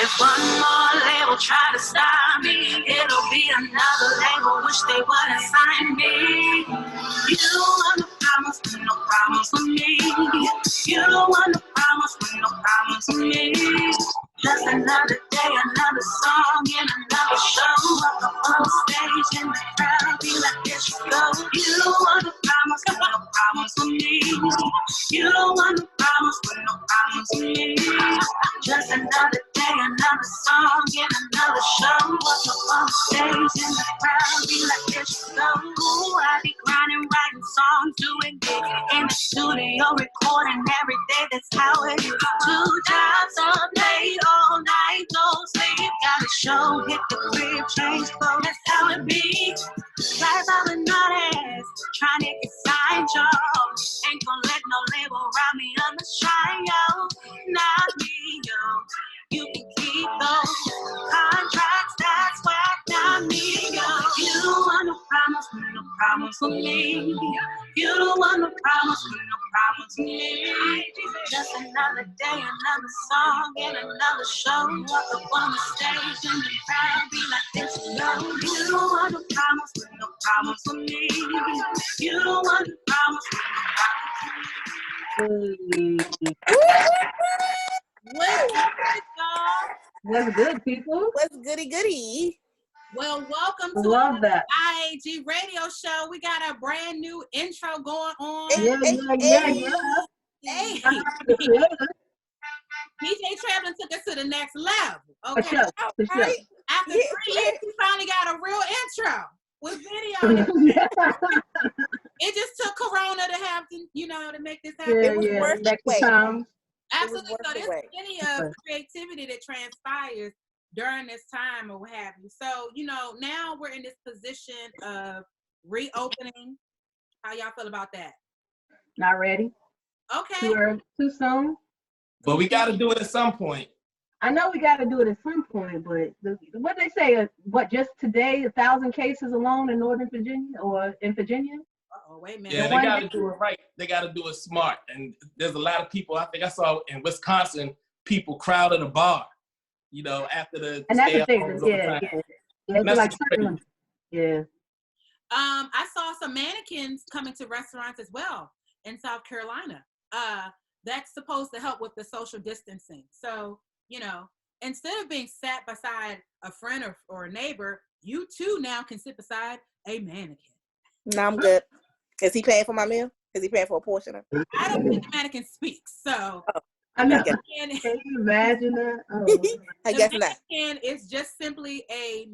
if one more label try to stop me, it'll be another label, wish they wouldn't sign me. You don't want no problems with no problems with me. You don't want no problems with no problems with me. Just another day, another song, and another show. Up on the stage, and the crowd be like, there you go. You don't want no problems with no problems with me. You don't want no problems with no problems with me. Just another day, another song, and another show. Up on the stage, and the crowd be like, there you go. Ooh, I be grinding, writing songs, doing it in the studio, recording every day. That's how it is. 2 jobs all day, all night, no sleep. Got a show, hit the crib, change clothes. That's how it be. Guys, I'm a nut ass, trying to get signed, y'all. Ain't gonna let no label rob me on the shine, yo. Not me, yo. You can keep those contracts, that's why not me, yo. You don't want no problems with no problems with me. You don't want no problems with no problems with me. Just another day, another song, and another show. Walk up on the stage and the crowd be like, this go. You don't want no problems with no problems with me. You don't want no problems with no problems with me. What's good, y'all? What's good, people? What's goody? Well, welcome to Love that. IAG Radio Show. We got a brand new intro going on. Yeah. Hey, DJ Traveling took us to the next level. Okay. For sure. Right? After 3 years, we finally got a real intro with video. It just took Corona to have to, to make this happen. It was worth the wait. Absolutely. So there's plenty of creativity that transpires during this time or what have you. So, now we're in this position of reopening. How y'all feel about that? Not ready. Okay. Too soon. But we got to do it at some point. I know we got to do it at some point, but what they say, just today, 1,000 cases alone in Northern Virginia or in Virginia? Oh, wait a minute. Yeah, they got to do it right. They got to do it smart. And there's a lot of people, I think I saw in Wisconsin, people crowded a bar, after the and that's the thing. Yeah. I saw some mannequins coming to restaurants as well in South Carolina. That's supposed to help with the social distancing. So, instead of being sat beside a friend or a neighbor, you too now can sit beside a mannequin. No, I'm good. Is he paying for my meal? Is he paying for a portion of it? I don't think the mannequin speaks, so. I know. Can you imagine that? Oh. I guess not. The mannequin is just simply a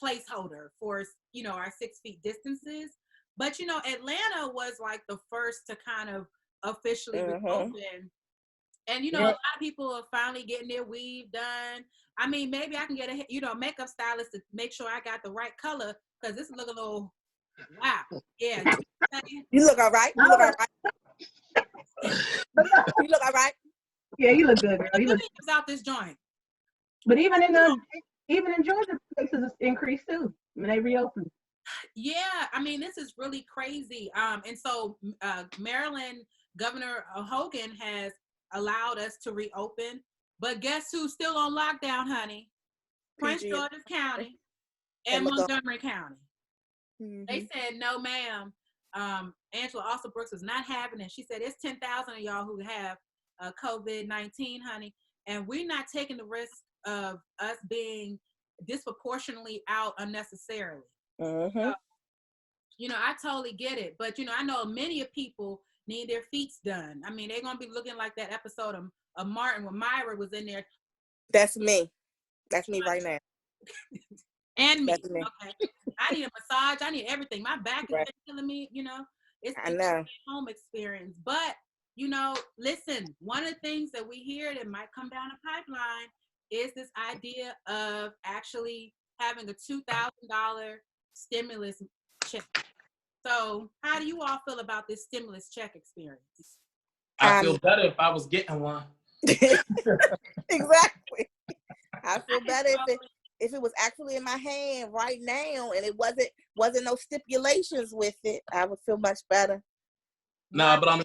placeholder for, our 6 feet distances. But, Atlanta was like the first to kind of officially reopen. And, a lot of people are finally getting their weave done. I mean, maybe I can get a, makeup stylist to make sure I got the right color because this is looking a little, wow. Yeah. You look all right. You look all right. You look all right. Yeah, you look good, girl. You look out this joint. But even in Georgia, cases increased too when they reopened. Yeah, I mean, this is really crazy. And so Maryland Governor Hogan has allowed us to reopen, but guess who's still on lockdown, honey? Prince George's County and Montgomery County. Mm-hmm. They said, no, ma'am. Angela Alston-Brooks was not having it. She said, it's 10,000 of y'all who have COVID-19, honey, and we're not taking the risk of us being disproportionately out unnecessarily. Mm-hmm. I totally get it, but I know many of people need their feet done. I mean, they're gonna be looking like that episode of Martin when Myra was in there. That's me. That's me right now. And me. Okay. I need a massage. I need everything. My back is killing me. It's a home experience. But listen. One of the things that we hear that might come down the pipeline is this idea of actually having a $2,000 stimulus check. So how do you all feel about this stimulus check experience? I feel better if I was getting one. Exactly. I feel better if it was actually in my hand right now and it wasn't no stipulations with it. I would feel much better. Nah, but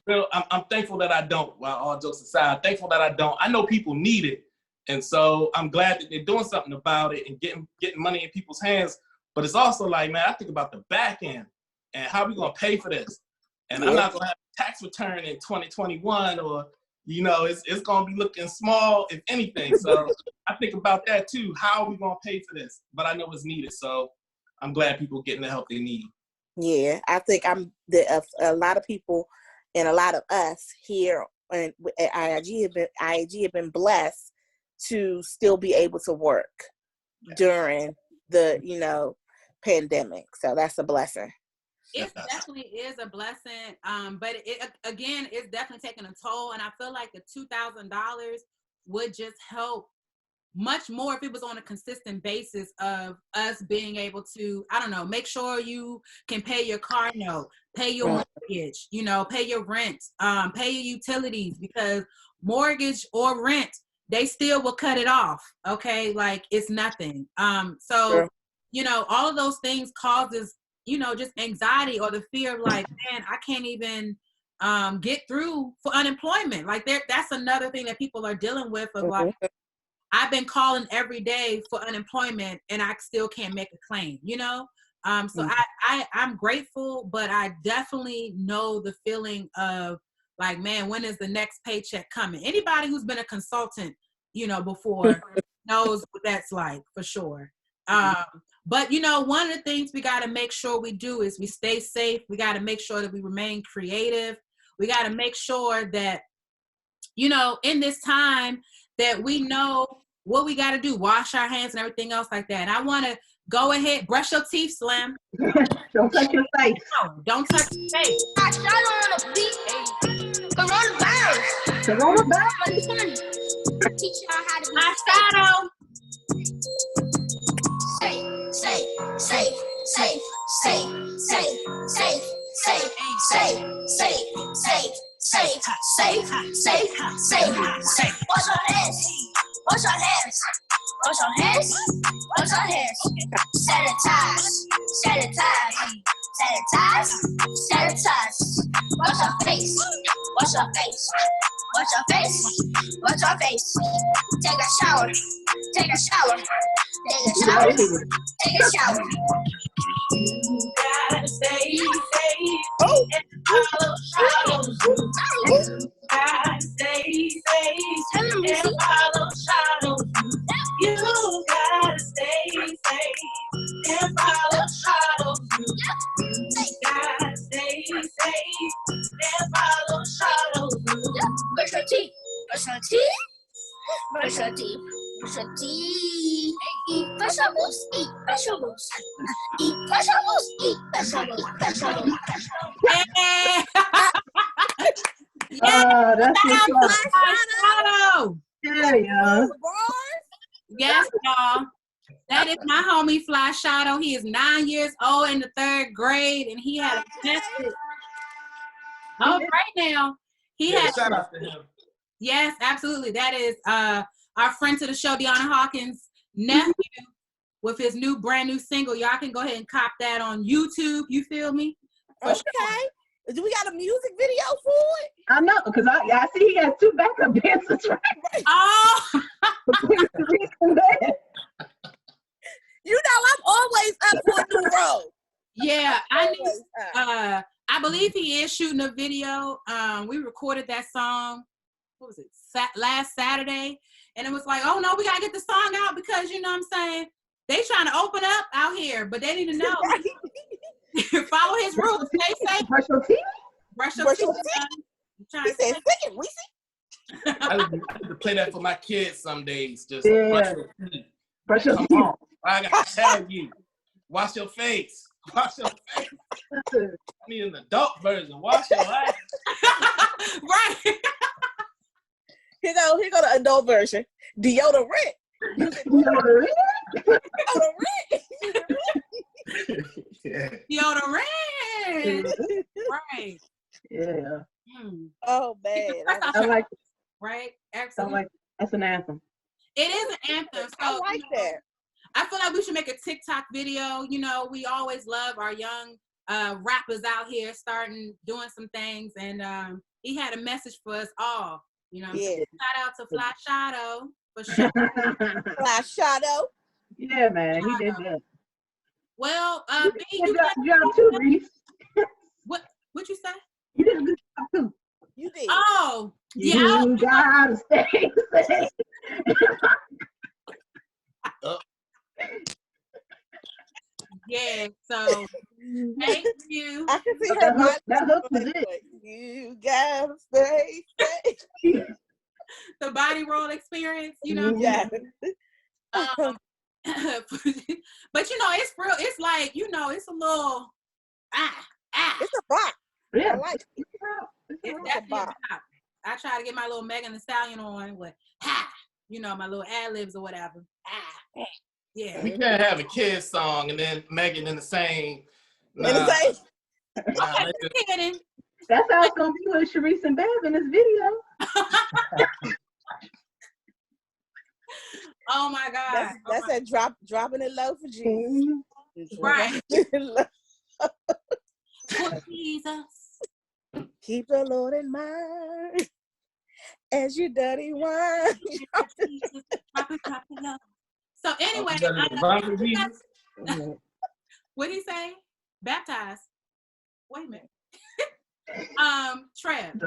I'm thankful that I don't. Well, all jokes aside, I'm thankful that I don't. I know people need it, And so I'm glad that they're doing something about it and getting money in people's hands. But it's also like, man, I think about the back end and how we gonna pay for this. And I'm not gonna have a tax return in 2021, or it's gonna be looking small, if anything. So I think about that too. How are we gonna pay for this? But I know it's needed. So I'm glad people are getting the help they need. Yeah, I think a lot of people and a lot of us here at IAG have been blessed to still be able to work during the pandemic. So that's a blessing. It definitely is a blessing, but again, it's definitely taking a toll, and I feel like the $2,000 would just help much more if it was on a consistent basis of us being able to, I don't know, make sure you can pay your car note, pay your mortgage, pay your rent, pay your utilities, because mortgage or rent, they still will cut it off. Okay. Like it's nothing. So all of those things causes, just anxiety or the fear of like, man, I can't even get through for unemployment. Like that's another thing that people are dealing with of like, I've been calling every day for unemployment and I still can't make a claim, So I'm grateful, but I definitely know the feeling of like, man, when is the next paycheck coming? Anybody who's been a consultant, before knows what that's like for sure. But one of the things we got to make sure we do is we stay safe. We got to make sure that we remain creative. We got to make sure that, in this time that we know what we got to do, wash our hands and everything else like that. And I want to go ahead, brush your teeth, Slim. Don't touch your face. No, don't touch your face. I shot on a beat. Coronavirus. Coronavirus. Teach y'all how to My Shaado. safe. Wash your hands. Wash your hands. Wash your hands. Wash your hands. Sanitize. Sanitize. Sanitize. Sanitize. Wash your face. Wash your face. Wash your face. Wash your face. Take a shower. Take a shower. Take a shower. Take a shower. You gotta stay safe and follow Shaado's rules. You gotta stay safe and follow Shaado's rules. You gotta stay safe and follow Shaado's rules. You gotta stay safe and follow Shaado's rules. Brush your teeth. Brush your teeth. Brush your teeth. Brush your teeth. Eat vegetables. Eat vegetables. Eat vegetables. Eat vegetables. Vegetables. That's what's Shaado. Yeah. Yes, y'all. That is my homie Fly Shaado. He is 9 years old in the 3rd grade, and he had a tested. Oh, right now. He had. Shout out to him. Yes, absolutely. That is our friend to the show, Deanna Hawkins' nephew, with his brand new single. Y'all can go ahead and cop that on YouTube. You feel me? Okay. Sure. Do we got a music video for it? I know, because I see he has 2 backup dancers, right? Oh! You know, I'm always up for a new role. Yeah, I believe he is shooting a video. We recorded that song, what was it, last Saturday. And it was like, oh no, we gotta get the song out because, you know what I'm saying, they trying to open up out here, but they need to know. Follow his rules. Stay safe. Brush your teeth. Brush your teeth. He said, "Stick it, we see." I need to play that for my kids some days. Just brush your teeth. Come on. I gotta tell you. Wash your face. Wash your face. I need an adult version. Wash your ass. Right. Here go the adult version. Deodorant. Deodorant. Yeah. Deodorant. Right. Yeah. Oh man. I like it. Right? Absolutely. That's an anthem. It is an anthem. So I like that. I feel like we should make a TikTok video. You know, we always love our young rappers out here doing some things. And he had a message for us all. You know, shout out to Fly Shaado. For sure. Shaado. Yeah, man, he did that. Well, B, You you did a good job too, Reese. What you say? You did a good job too. You did. Oh, yeah. You gotta stay safe. Yeah, so thank you. I can see her body. That hook was it. You gotta stay safe. The body roll experience, you know. Yeah. But it's real. It's like, it's a little It's a bop. Yeah. I like it. It's definitely a bop. I try to get my little Megan Thee Stallion on with my little ad libs or whatever. Yeah. We can't have a kid's song and then Megan in the same. That's how it's gonna be with Sharice and Bev in this video. Oh my God. That's that dropping it low for Jesus. Right. For Jesus. Keep the Lord in mind as you dirty wine. So anyway, what did he say? Baptized. Wait a minute. Trev.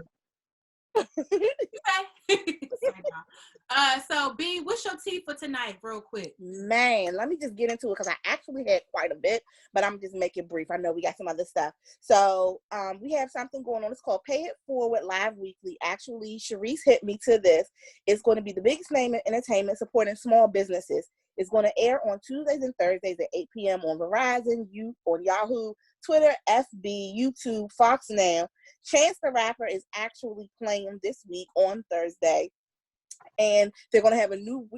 So B, what's your tea for tonight, real quick? Man, let me just get into it because I actually had quite a bit, but I'm just make it brief. I know we got some other stuff. So we have something going on. It's called Pay It Forward Live Weekly. Actually, Sharice hit me to this. It's going to be the biggest name in entertainment supporting small businesses. It's going to air on Tuesdays and Thursdays at 8 p.m. on Verizon, on Yahoo, Twitter, FB, YouTube, Fox Now. Chance the Rapper is actually playing this week on Thursday. And they're going to have a new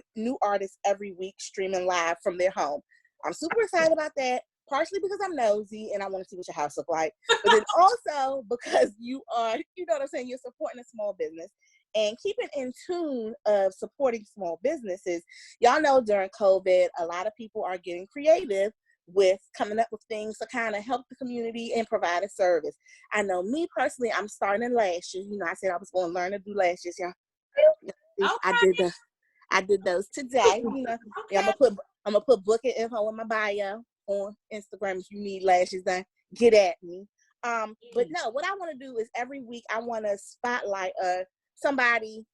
artist every week streaming live from their home. I'm super excited about that, partially because I'm nosy and I want to see what your house look like. But then also because you are, you're supporting a small business and keeping in tune of supporting small businesses. Y'all know during COVID, a lot of people are getting creative with coming up with things to kind of help the community and provide a service. I know me personally, I'm starting in lashes. I said I was going to learn to do lashes, y'all. Okay. I did those today. Okay. I'm gonna put booking info in my bio on Instagram if you need lashes done. Get at me. But no, what I want to do is every week I want to spotlight somebody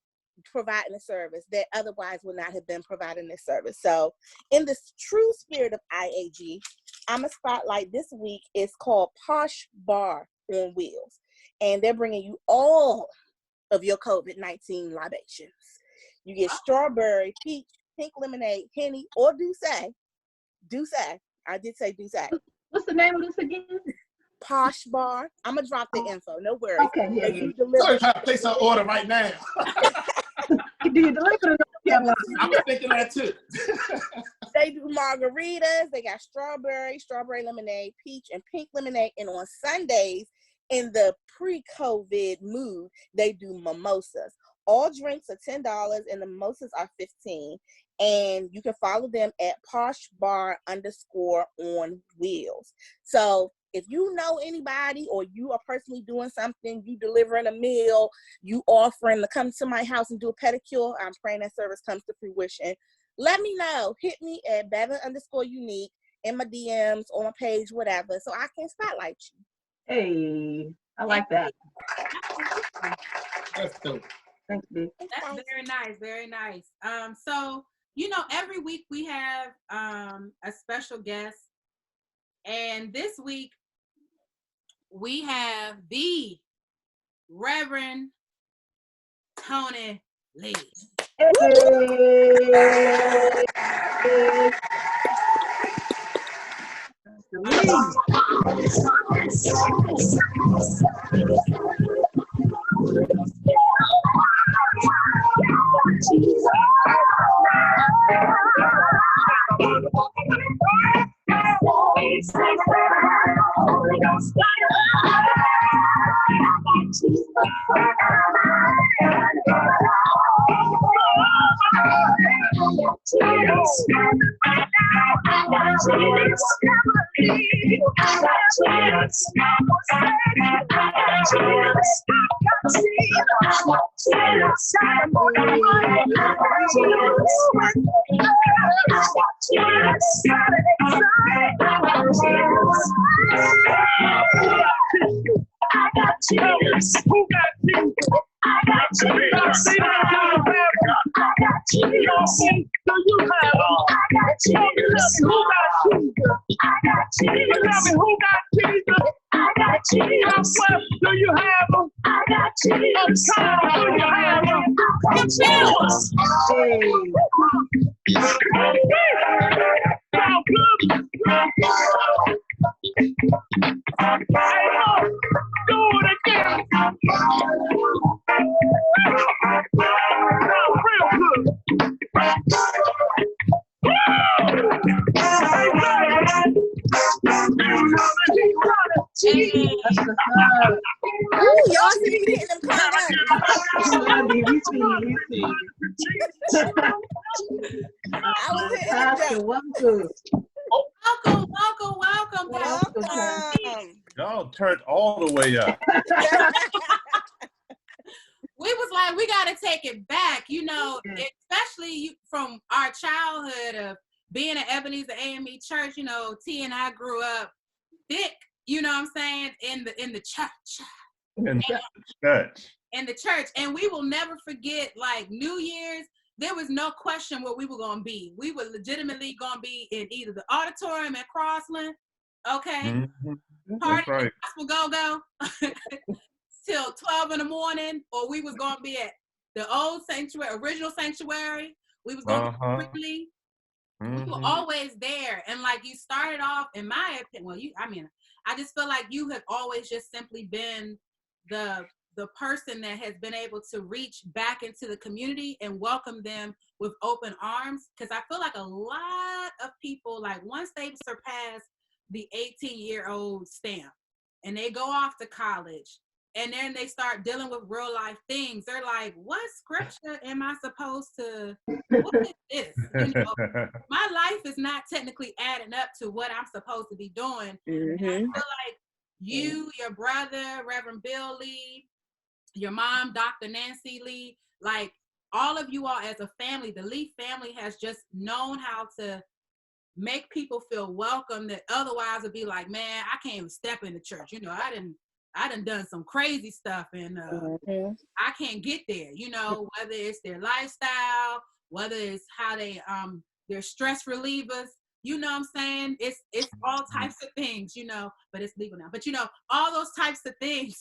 providing a service that otherwise would not have been providing this service. So in the true spirit of IAG, I'm a spotlight this week. It's called Posh Bar on Wheels, and they're bringing you all of your COVID-19 libations. You get strawberry, peach, pink lemonade, Henny, or Douce. I did say Douce. What's the name of this again? Posh Bar. I'm going to drop the info. No worries. Okay, yeah. I'm trying to place an order right now. Do you deliver it? I'm thinking that too. They do margaritas. They got strawberry lemonade, peach, and pink lemonade. And on Sundays, in the pre-COVID mood, they do mimosas. All drinks are $10 and the mimosas are $15. And you can follow them at poshbar_on wheels. So if you know anybody or you are personally doing something, you delivering a meal, you offering to come to my house and do a pedicure, I'm praying that service comes to fruition. Let me know. Hit me at Bevan_unique in my DMs, on my page, whatever, so I can spotlight you. Hey, I like that. That's dope. Thanks, B. That's very nice, very nice. So every week we have a special guest, and this week we have the Reverend Tony Lee. I got Jesus. Who got Jesus? I got Jesus. I got Jesus. Do you have him? I got Jesus. Who got Jesus? I got Jesus. Tell me who got Jesus? I got Jesus. Do you have him? I got Jesus. Do you have him? I got Jesus. Sound good? Do it again. Real good. Ooh, y'all see me hitting them comments. We see. I was hitting them Pastor, jokes. welcome. Welcome. Y'all turned all the way up. We was like, we got to take it back, you know, especially from our childhood of being at Ebenezer AME Church. You know, T and I grew up thick, you know what I'm saying, in the church. In the church. And we will never forget, like, New Year's, there was no question where we were going to be. We were legitimately going to be in either the auditorium at Crossland, okay, party right. at Gospel Go-Go, till 12 in the morning, or we was going to be at the old sanctuary, original sanctuary. We was going to be quickly. We were always there. And like, you started off, in my opinion, I just feel like you have always just simply been the person that has been able to reach back into the community and welcome them with open arms. Because I feel like a lot of people, like, once they surpass the 18-year-old stamp and they go off to college, and then they start dealing with real life things, they're like, what scripture am I supposed to, what is this? You know, my life is not technically adding up to what I'm supposed to be doing. And I feel like you, your brother, Reverend Bill Lee, your mom, Dr. Nancy Lee, like, all of you all as a family, the Lee family has just known how to make people feel welcome that otherwise would be like, man, I can't even step in the church. You know, I done some crazy stuff, and I can't get there, you know, whether it's their lifestyle, whether it's how their stress relievers, you know what I'm saying? It's all types of things, you know, but it's legal now. But, you know, all those types of things,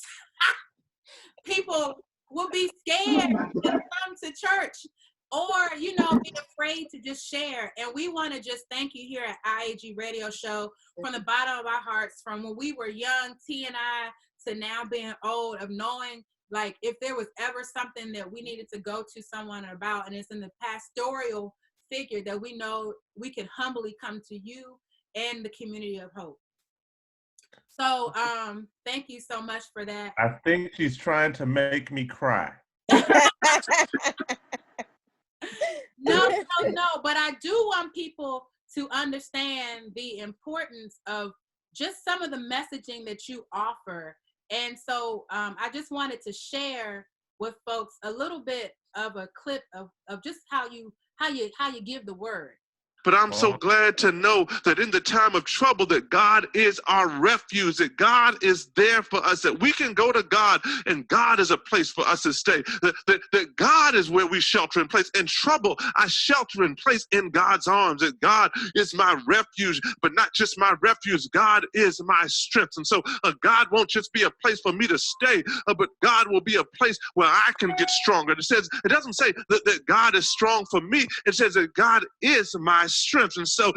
people will be scared to come to church, or, you know, be afraid to just share. And we want to just thank you here at IAG Radio Show from the bottom of our hearts, from when we were young, T and I, to now being old, of knowing, like, if there was ever something that we needed to go to someone about, and it's in the pastoral figure, that we know we can humbly come to you and the community of hope. So thank you so much for that. I think she's trying to make me cry. No, but I do want people to understand the importance of just some of the messaging that you offer. And so I just wanted to share with folks a little bit of a clip of just how you give the word. But I'm so glad to know that in the time of trouble, that God is our refuge, that God is there for us, that we can go to God, and God is a place for us to stay, that God is where we shelter in place. In trouble, I shelter in place in God's arms, that God is my refuge, but not just my refuge, God is my strength. And so God won't just be a place for me to stay, but God will be a place where I can get stronger. It doesn't say that God is strong for me. It says that God is my strength. And so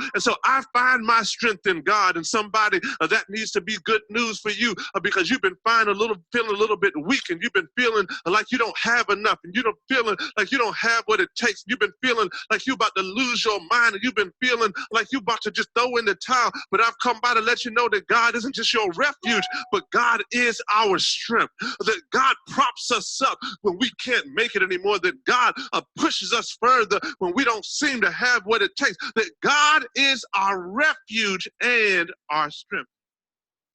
I find my strength in God. And somebody, that needs to be good news for you, because you've been feeling a little bit weak, and you've been feeling like you don't have enough, and you've been feeling like you don't have what it takes. You've been feeling like you're about to lose your mind, and you've been feeling like you're about to just throw in the towel. But I've come by to let you know that God isn't just your refuge, but God is our strength. That God props us up when we can't make it anymore. That God pushes us further when we don't seem to have what it takes. That God is our refuge and our strength.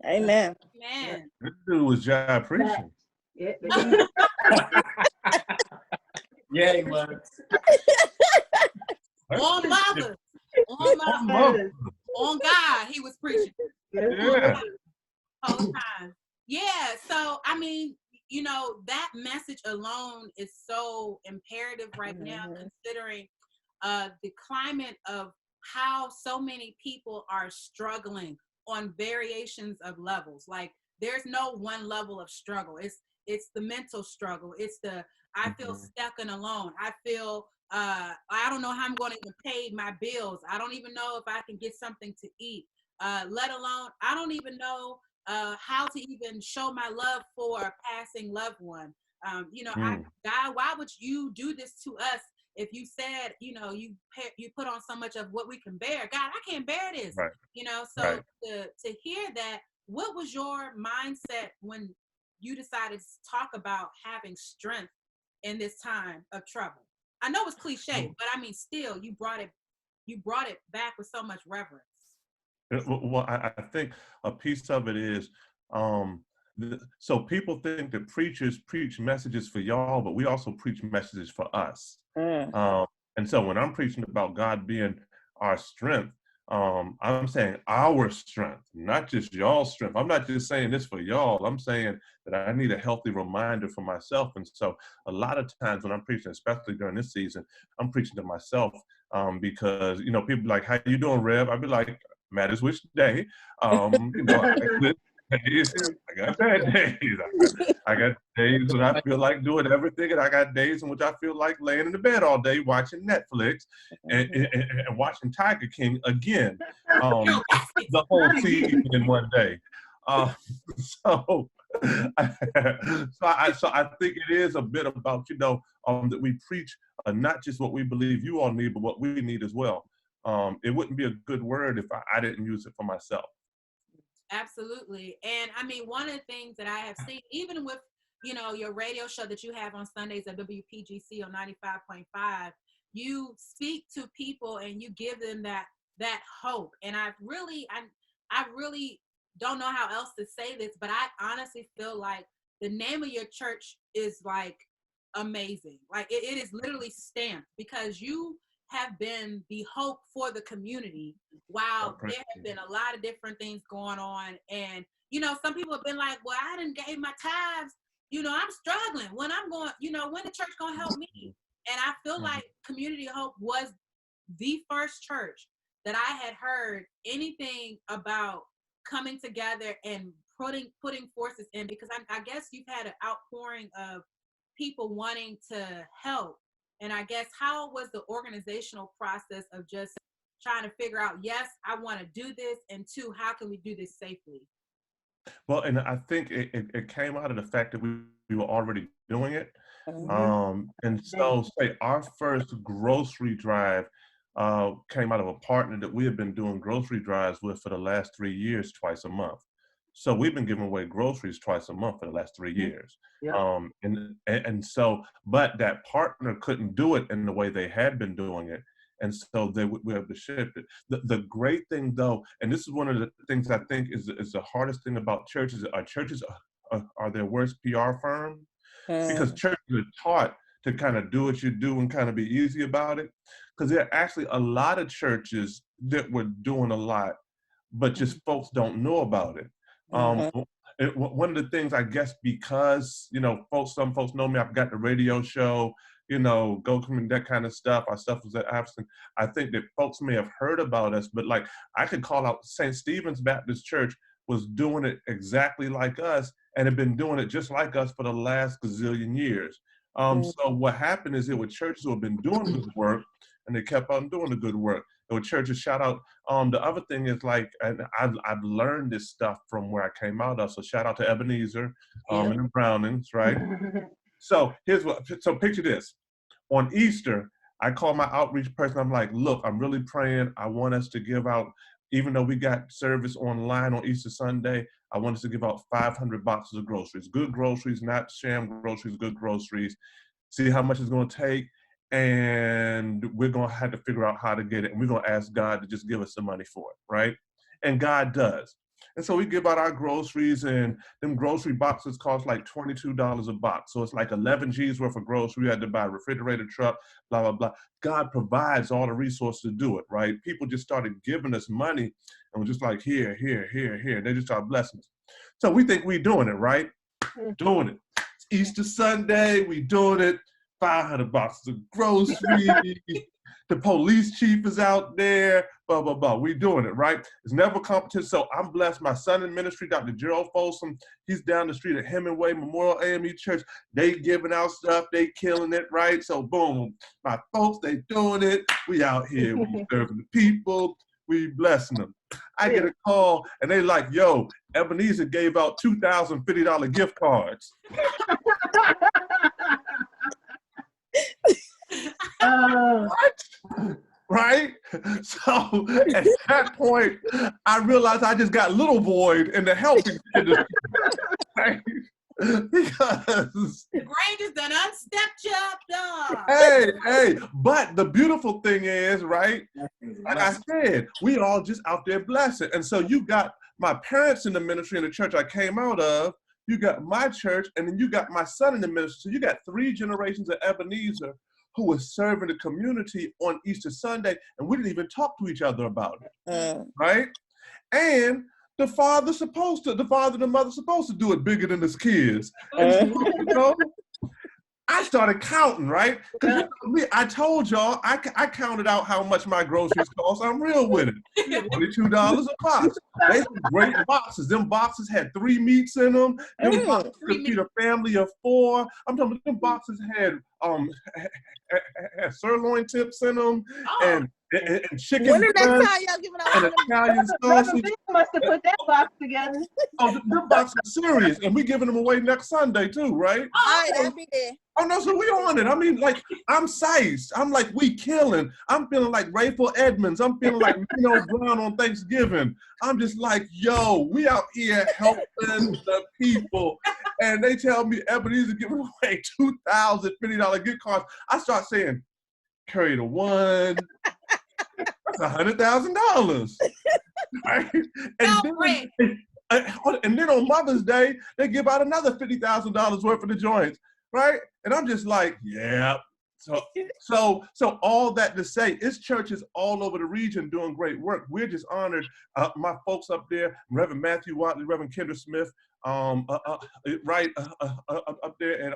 Amen. Man. This dude was job preaching. Yeah. Yeah, he was. On mothers, on mothers, on God, he was preaching. Yeah. Whole time. Yeah. So I mean, you know, that message alone is so imperative right now, considering the climate of how so many people are struggling on variations of levels. Like there's no one level of struggle. It's the mental struggle. It's the I feel stuck and alone. I feel I don't know how I'm going to even pay my bills. I don't even know if I can get something to eat. Let alone I don't even know how to even show my love for a passing loved one. You know, God, why would you do this to us? If you said, you know, you put on so much of what we can bear, God, I can't bear this. Right. You know, so to hear that, what was your mindset when you decided to talk about having strength in this time of trouble? I know it's cliche, but I mean, still, you brought it back with so much reverence. Well, I think a piece of it is, so people think that preachers preach messages for y'all, but we also preach messages for us. And so when I'm preaching about God being our strength, I'm saying our strength, not just y'all's strength. I'm not just saying this for y'all. I'm saying that I need a healthy reminder for myself. And so a lot of times when I'm preaching, especially during this season, I'm preaching to myself because, you know, people be like, how you doing, Rev? I'd be like, matters which day. You know, I got good days, I got bad days. I got days when I feel like doing everything, and I got days in which I feel like laying in the bed all day watching Netflix and watching Tiger King again, the whole season in one day. So I think it is a bit about, you know, that we preach not just what we believe you all need, but what we need as well. It wouldn't be a good word if I didn't use it for myself. Absolutely. And I mean, one of the things that I have seen, even with, you know, your radio show that you have on Sundays at WPGC on 95.5, you speak to people and you give them that hope. And I really don't know how else to say this, but I honestly feel like the name of your church is like amazing. Like it is literally stamped because you have been the hope for the community while there have been a lot of different things going on. And, you know, some people have been like, well, I didn't gave my tithes. You know, I'm struggling. When I'm going, you know, when the church going to help me? And I feel like Community Hope was the first church that I had heard anything about coming together and putting forces in, because I guess you've had an outpouring of people wanting to help. And I guess how was the organizational process of just trying to figure out, yes, I want to do this, and two, how can we do this safely? Well, and I think it came out of the fact that we were already doing it. And so say our first grocery drive came out of a partner that we have been doing grocery drives with for the last 3 years, twice a month. So we've been giving away groceries twice a month for the last 3 years. And so, but that partner couldn't do it in the way they had been doing it. And so we have to shift it. The great thing though, and this is one of the things I think is the hardest thing about churches, are their worst PR firm. Because churches are taught to kind of do what you do and kind of be easy about it. Because there are actually a lot of churches that were doing a lot, but just folks don't know about it. One of the things, I guess, because, you know, some folks know me, I've got the radio show, you know, Go Come and that kind of stuff. Our stuff was at Absent. I think that folks may have heard about us, but like I could call out St. Stephen's Baptist Church was doing it exactly like us and have been doing it just like us for the last gazillion years. So what happened is there were churches who have been doing good work and they kept on doing the good work. There were churches, shout out. The other thing is like, and I've learned this stuff from where I came out of. So shout out to Ebenezer and the Brownings, right? So so picture this. On Easter, I call my outreach person. I'm like, look, I'm really praying. I want us to give out, even though we got service online on Easter Sunday, I want us to give out 500 boxes of groceries. Good groceries, not sham groceries, good groceries. See how much it's going to take. And we're going to have to figure out how to get it. And we're going to ask God to just give us the money for it, right? And God does. And so we give out our groceries, and them grocery boxes cost like $22 a box. So it's like 11 G's worth of grocery. We had to buy a refrigerator truck, blah, blah, blah. God provides all the resources to do it, right? People just started giving us money, and we're just like, here, here, here, here. They just started blessing us. So we think we're doing it, right? Doing it. It's Easter Sunday, we doing it. 500 boxes of groceries. The police chief is out there, blah, blah, blah. We doing it, right? It's never competition. So I'm blessed. My son in ministry, Dr. Gerald Folsom, he's down the street at Hemingway Memorial AME Church. They giving out stuff. They killing it, right? So boom, my folks, they doing it. We out here. We serving the people. We blessing them. I get a call, and they like, yo, Ebenezer gave out $2,050 gift cards. What? Right? So at that point, I realized I just got little void in the helping industry. Right? Because the Granger's done unstepped you up, dog. Hey, but the beautiful thing is, right? Like I said, we all just out there blessing. And so you got my parents in the ministry in the church I came out of, you got my church, and then you got my son in the ministry. So you got 3 generations of Ebenezer who was serving the community on Easter Sunday, and we didn't even talk to each other about it, right? And the father and the mother supposed to do it bigger than his kids. And so, you know, I started counting, right? Because I told y'all, I counted out how much my groceries cost. I'm real with it. $22 a box. They some great boxes. Them boxes had 3 meats in them. Them boxes could feed a family of 4. I'm talking about them boxes had sirloin tips in them and chicken When did that breast time y'all giving out? and Italian sausage. Must have put that box together. Oh, them boxes are serious, and we giving them away next Sunday too, right? All right, I'll be there. Oh no, so we on it. I mean, like, I'm sized. I'm like, we killing. I'm feeling like Rayful Edmonds. I'm feeling like Nino Brown on Thanksgiving. I'm just like, yo, we out here helping the people. And they tell me Ebenezer giving away $2,050 gift cards. I start saying, carry the one. That's $100,000. Right? And then on Mother's Day, they give out another $50,000 worth of the joints. Right? And I'm just like, yeah. So all that to say, it's churches all over the region doing great work. We're just honored. My folks up there, Reverend Matthew Watley, Reverend Kendra Smith, right up there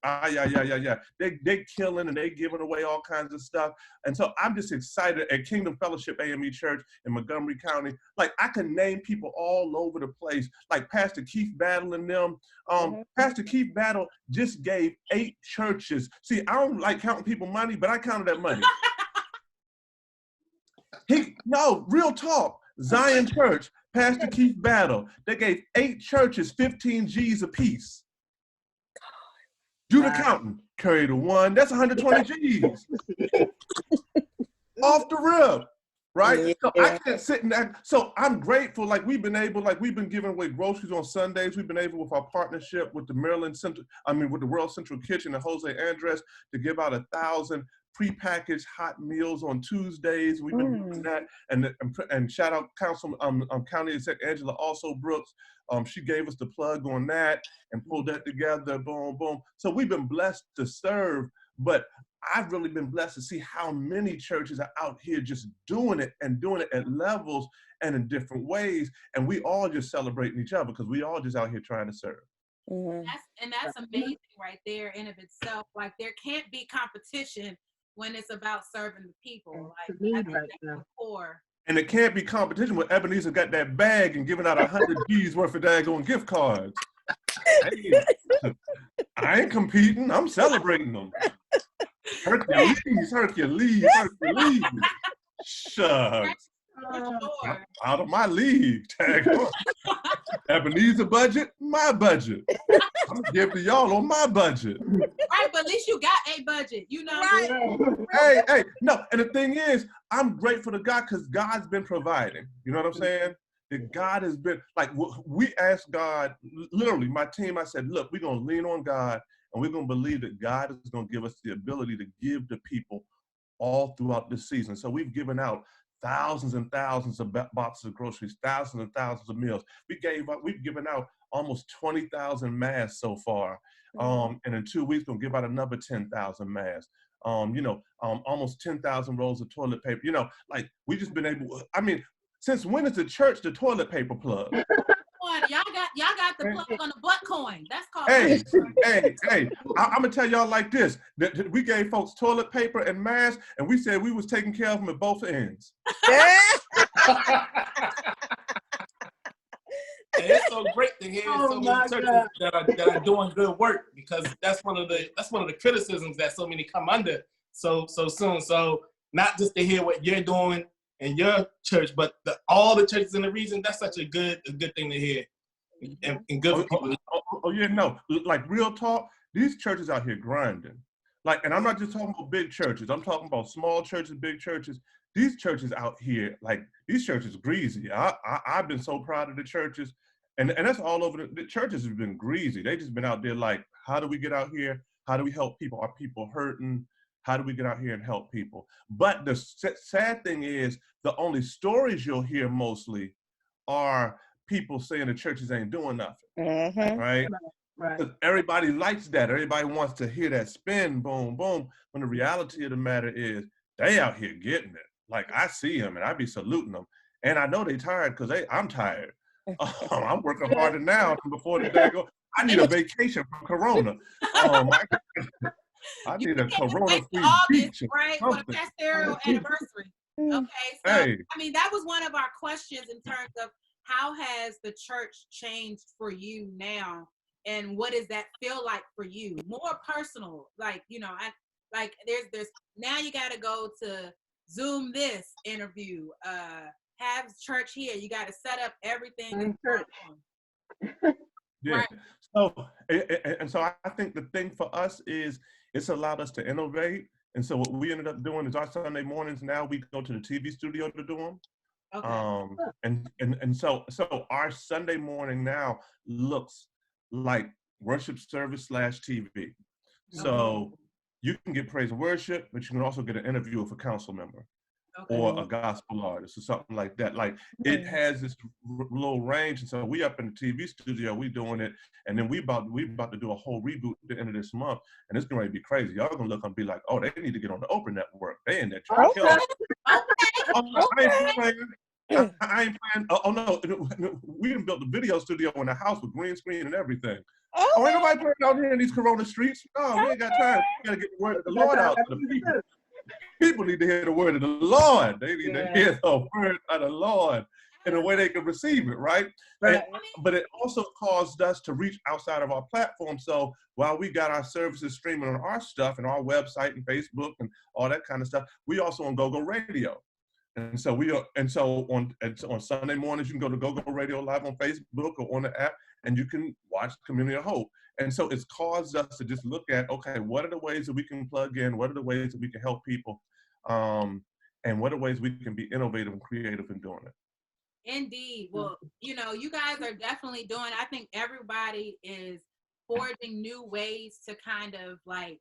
at They killing and they giving away all kinds of stuff. And so I'm just excited at Kingdom Fellowship AME Church in Montgomery County. Like, I can name people all over the place, like Pastor Keith Battle and them. Pastor Keith Battle just gave 8 churches. See, I don't like counting people money, but I counted that money. Real talk. Zion Church, Pastor Keith Battle, they gave 8 churches 15 G's apiece. Do the counting. Carry the one. That's 120 G's. Off the rip, right? So I can't sit in that. So I'm grateful. Like, we've been giving away groceries on Sundays. We've been able, with our partnership with the with the World Central Kitchen and Jose Andres, to give out 1,000 prepackaged hot meals on Tuesdays. We've been doing that, and shout out County Exec Angela also Brooks. She gave us the plug on that and pulled that together. Boom, boom. So we've been blessed to serve, but I've really been blessed to see how many churches are out here just doing it at levels and in different ways, and we all just celebrating each other because we all just out here trying to serve. That's amazing right there in of itself. Like, there can't be competition when it's about serving the people. Like, I think that's the core. And it can't be competition when Ebenezer got that bag and giving out 100 G's worth of daggone gift cards. Hey, I ain't competing. I'm celebrating them. Hercules. Shucks. Out of my league. Tag on. Ebenezer budget, my budget. I'm gonna give to y'all on my budget. Right, but at least you got a budget, you know. Right. Hey, no, and the thing is, I'm grateful to God because God's been providing. You know what I'm saying? That God has been, like, we asked God, literally, my team, I said, look, we're gonna lean on God and we're gonna believe that God is gonna give us the ability to give to people all throughout this season. So we've given out thousands and thousands of boxes of groceries, thousands and thousands of meals. We've given out almost 20,000 masks so far. And in 2 weeks, we'll give out another 10,000 masks. Almost 10,000 rolls of toilet paper. Like we just been able, since when is the church the toilet paper plug? Y'all got the plug on the butt coin. That's called. Hey, I'm gonna tell y'all like this. We gave folks toilet paper and masks, and we said we was taking care of them at both ends. And it's so great to hear so many churches that are doing good work, because that's one of the criticisms that so many come under so soon. So not just to hear what you're doing in your church, but all the churches in the region. That's such a good thing to hear, and good for people. Like real talk. These churches out here grinding. Like, and I'm not just talking about big churches. I'm talking about small churches, big churches. These churches out here, like these churches, greasy. I've been so proud of the churches, and that's all over. The churches have been greasy. They just been out there like, how do we get out here? How do we help people? Are people hurting? How do we get out here and help people? But the sad thing is, the only stories you'll hear mostly are people saying the churches ain't doing nothing, right? Right. Everybody likes that. Everybody wants to hear that spin, boom, boom. When the reality of the matter is, they out here getting it. Like I see them and I be saluting them, and I know they tired because I'm tired. I'm working harder now than before the day go. I need a vacation from Corona. I need a Corona-free beach. Right, for the pastoral anniversary. Okay, so that was one of our questions in terms of how has the church changed for you now, and what does that feel like for you? More personal, like there's now you got to go to Zoom this interview, have church here. You got to set up everything in church. Yeah. Right. So I think the thing for us is it's allowed us to innovate. And so what we ended up doing is our Sunday mornings now we go to the TV studio to do them. Okay. And so our Sunday morning now looks like worship service / TV. So you can get praise and worship, but you can also get an interview with a council member. Okay. Or a gospel artist or something like that. Like it has this little range, and so we up in the TV studio, we doing it, and then we about to do a whole reboot at the end of this month, and it's going to be crazy. Y'all gonna look and be like, oh, they need to get on the Oprah Network. They in there trying to kill us. I ain't playing. Oh no, we done built a video studio in the house with green screen and everything. Oh, ain't nobody playing out here in these Corona streets. No, we ain't got time. We gotta get the word of the Lord out to the people. People need to hear the word of the Lord. They need to hear the word of the Lord in a way they can receive it, right? But it also caused us to reach outside of our platform. So while we got our services streaming on our stuff and our website and Facebook and all that kind of stuff, we also on GoGo Radio. And so on Sunday mornings, you can go to GoGo Radio Live on Facebook or on the app, and you can watch Community of Hope. And so it's caused us to just look at, okay, what are the ways that we can plug in? What are the ways that we can help people? And what are ways we can be innovative and creative in doing it? Indeed. Well, you guys are definitely doing, I think everybody is forging new ways to kind of like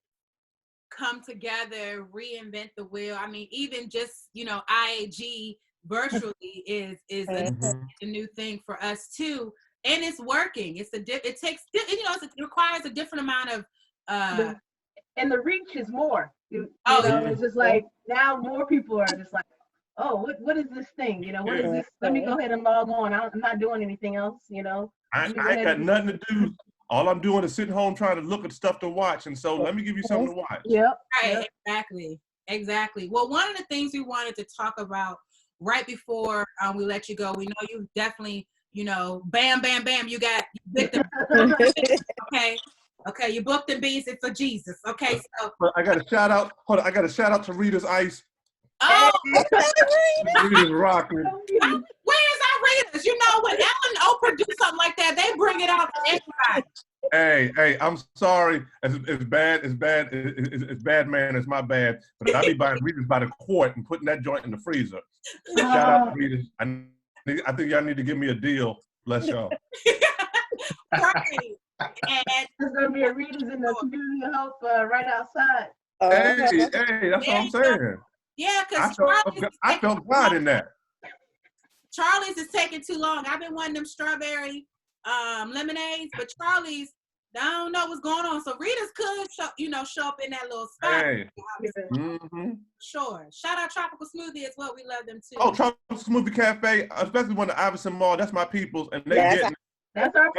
come together, reinvent the wheel. I mean, even just, IAG virtually is a new thing for us too. And it's working. It requires a different amount of and the reach is more. It's just like now more people are just like, oh, what is this thing? What is this? Let me go ahead and log on. I'm not doing anything else. I ain't got nothing to do. All I'm doing is sitting home trying to look at stuff to watch. And so let me give you something to watch. Yep. Right. Exactly. Well, one of the things we wanted to talk about right before we let you go, we know you definitely, bam, bam, bam, you victim. Okay, you booked and beats it for Jesus. Okay, so I got a shout out. Hold on, I got a shout out to Rita's Ice. Oh, Rita's rocking. Where's our Rita's? When Ellen and Oprah do something like that, they bring it out to everybody. Hey, I'm sorry. It's bad, man. It's my bad. But I be buying Rita's by the quart and putting that joint in the freezer. Shout out to Rita's. I think y'all need to give me a deal. Bless y'all. Right. And there's gonna be a Rita's in the Community of Hope right outside. Hey, that's what I'm saying. Yeah, because I felt God in that. Charlie's is taking too long. I've been wanting them strawberry lemonades, but Charlie's, I don't know what's going on. So Rita's could show up in that little spot. Hey. Mm-hmm. Sure. Shout out Tropical Smoothie as well. We love them too. Oh, Tropical Smoothie Cafe, especially when the Iverson Mall. That's my people's, and they get. That's our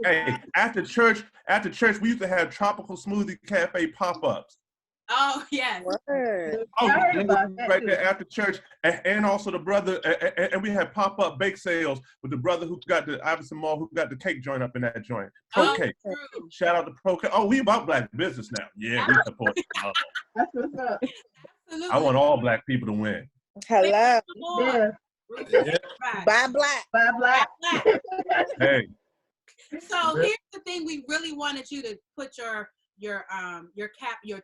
hey, after church, we used to have Tropical Smoothie Cafe pop-ups. Oh, yes. Right there after church, and also the brother, and we had pop-up bake sales with the brother who got the Iverson Mall, who got the cake joint up in that joint. Pro Cake. True. Shout out to Pro Cake. Oh, we about black business now. Yeah, we support it. That's what's up. Absolutely. I want all black people to win. Hello. Yeah. Buy black. Buy black. Hey. So here's the thing we really wanted you to put your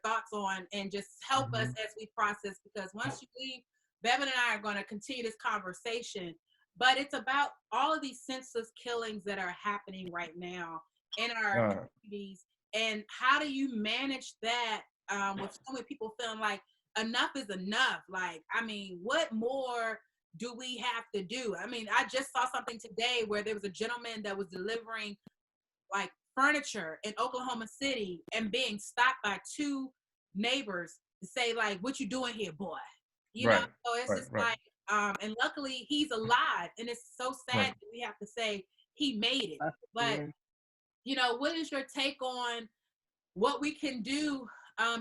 thoughts on and just help us as we process, because once you leave, Bevan and I are going to continue this conversation, but it's about all of these senseless killings that are happening right now in our communities, and how do you manage that with so many people feeling like enough is enough? Like, I mean, what more do we have to do? I mean, I just saw something today where there was a gentleman that was delivering like furniture in Oklahoma City and being stopped by two neighbors to say like, "What you doing here, boy?" You know, so it's just like, and luckily he's alive, and it's so sad that we have to say he made it. But you know, what is your take on what we can do?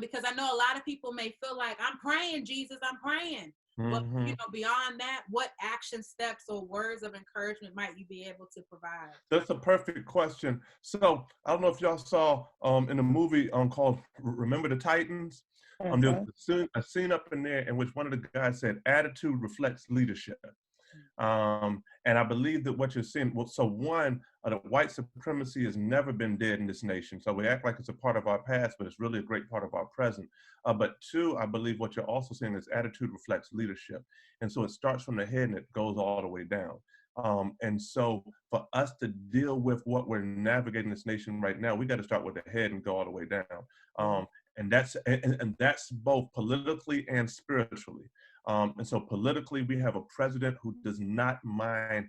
Because I know a lot of people may feel like, I'm praying, Jesus, I'm praying. But you know, beyond that, what action steps or words of encouragement might you be able to provide? That's a perfect question. So I don't know if y'all saw in the movie called Remember the Titans. There was a scene up in there in which one of the guys said, "Attitude reflects leadership." And I believe that what you're seeing, so one, the white supremacy has never been dead in this nation. So we act like it's a part of our past, but it's really a great part of our present. But two, I believe what you're also seeing is attitude reflects leadership. And so it starts from the head and it goes all the way down. And so for us to deal with what we're navigating this nation right now, we got to start with the head and go all the way down. And that's both politically and spiritually. And so politically, we have a president who does not mind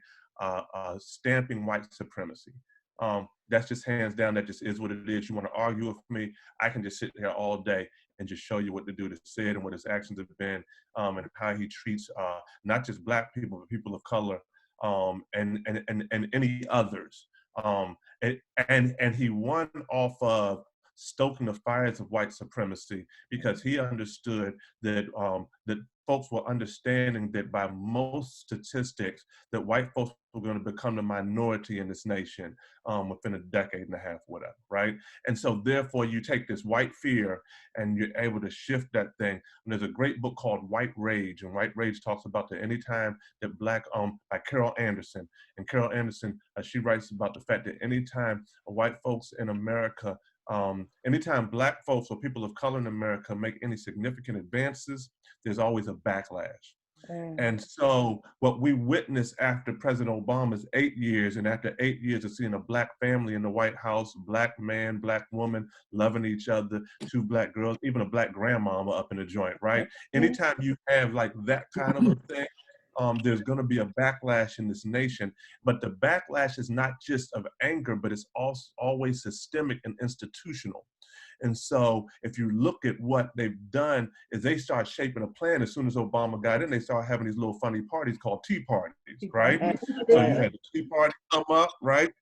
stamping white supremacy. That's just hands down, that just is what it is. You want to argue with me, I can just sit here all day and just show you what the dude has said and what his actions have been, and how he treats not just black people, but people of color, and any others. And he won off of stoking the fires of white supremacy because he understood that that folks were understanding that by most statistics that white folks were going to become the minority in this nation within a decade and a half, whatever, right? And so therefore you take this white fear and you're able to shift that thing. And there's a great book called White Rage, and White Rage talks about the anytime that black, by Carol Anderson. And Carol Anderson, she writes about the fact that anytime white folks in America, anytime black folks or people of color in America make any significant advances, there's always a backlash. And so what we witnessed after President Obama's 8 years, and after 8 years of seeing a black family in the White House, black man, black woman, loving each other, two black girls, even a black grandmama up in the joint, right? Anytime you have like that kind of a thing, there's going to be a backlash in this nation. But the backlash is not just of anger, but it's also always systemic and institutional. And so if you look at what they've done is they start shaping a plan. As soon as Obama got in, they started having these little funny parties called tea parties, right? So you had the tea party come up, right?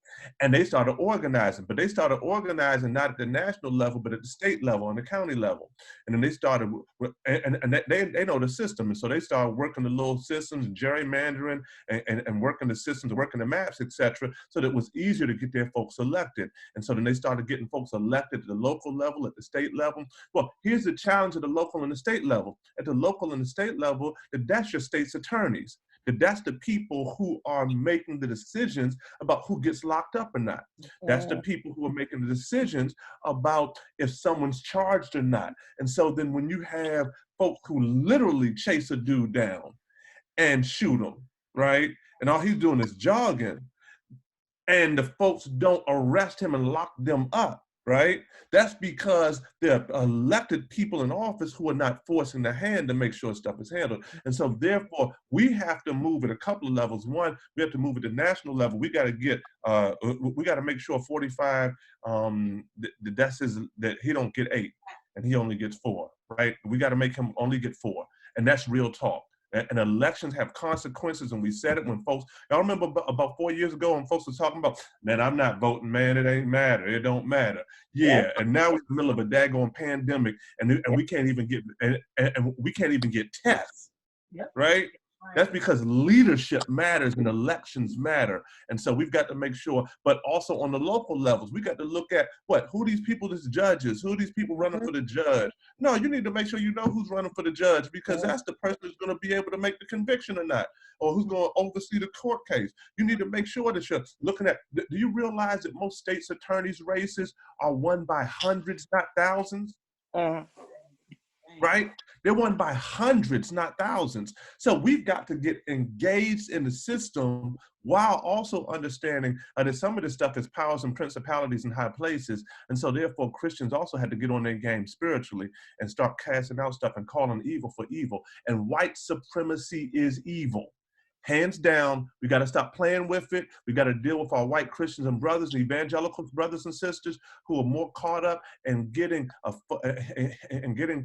And they started organizing, but they started organizing not at the national level, but at the state level and the county level. And then they started, and they know the system. And so they started working the little systems and gerrymandering and working the systems, working the maps, et cetera, so that it was easier to get their folks elected. And so then they started getting folks elected at the local level, at the state level. Well, here's the challenge at the local and the state level. At the local and the state level, that's your state's attorneys. That's the people who are making the decisions about who gets locked up or not. That's the people who are making the decisions about if someone's charged or not. And so then when you have folks who literally chase a dude down and shoot him, right? And all he's doing is jogging, and the folks don't arrest him and lock them up, right? That's because they're elected people in office who are not forcing the hand to make sure stuff is handled. And so therefore, we have to move at a couple of levels. One, we have to move at the national level. We got to get, we got to make sure 45, that he don't get 8 and he only gets 4, right? We got to make him only get 4. And that's real talk. And elections have consequences, and we said it when folks, y'all remember about 4 years ago when folks were talking about, man, I'm not voting, man, it ain't matter, it don't matter. Yeah, and now we're in the middle of a daggone pandemic, and we can't even get, and we can't even get tests, right? That's because leadership matters and elections matter. And so we've got to make sure, but also on the local levels, we got to look at who these people as judges, who these people running for the judge. No, you need to make sure you know who's running for the judge, because that's the person who's going to be able to make the conviction or not, or who's going to oversee the court case. You need to make sure that you're looking at, do you realize that most states' attorneys' races are won by hundreds, not thousands? Right? They're won by hundreds, not thousands. So we've got to get engaged in the system while also understanding that some of this stuff is powers and principalities in high places. And so therefore Christians also had to get on their game spiritually and start casting out stuff and calling evil for evil. And white supremacy is evil. Hands down, we got to stop playing with it. We got to deal with our white Christians and brothers and evangelical brothers and sisters who are more caught up in getting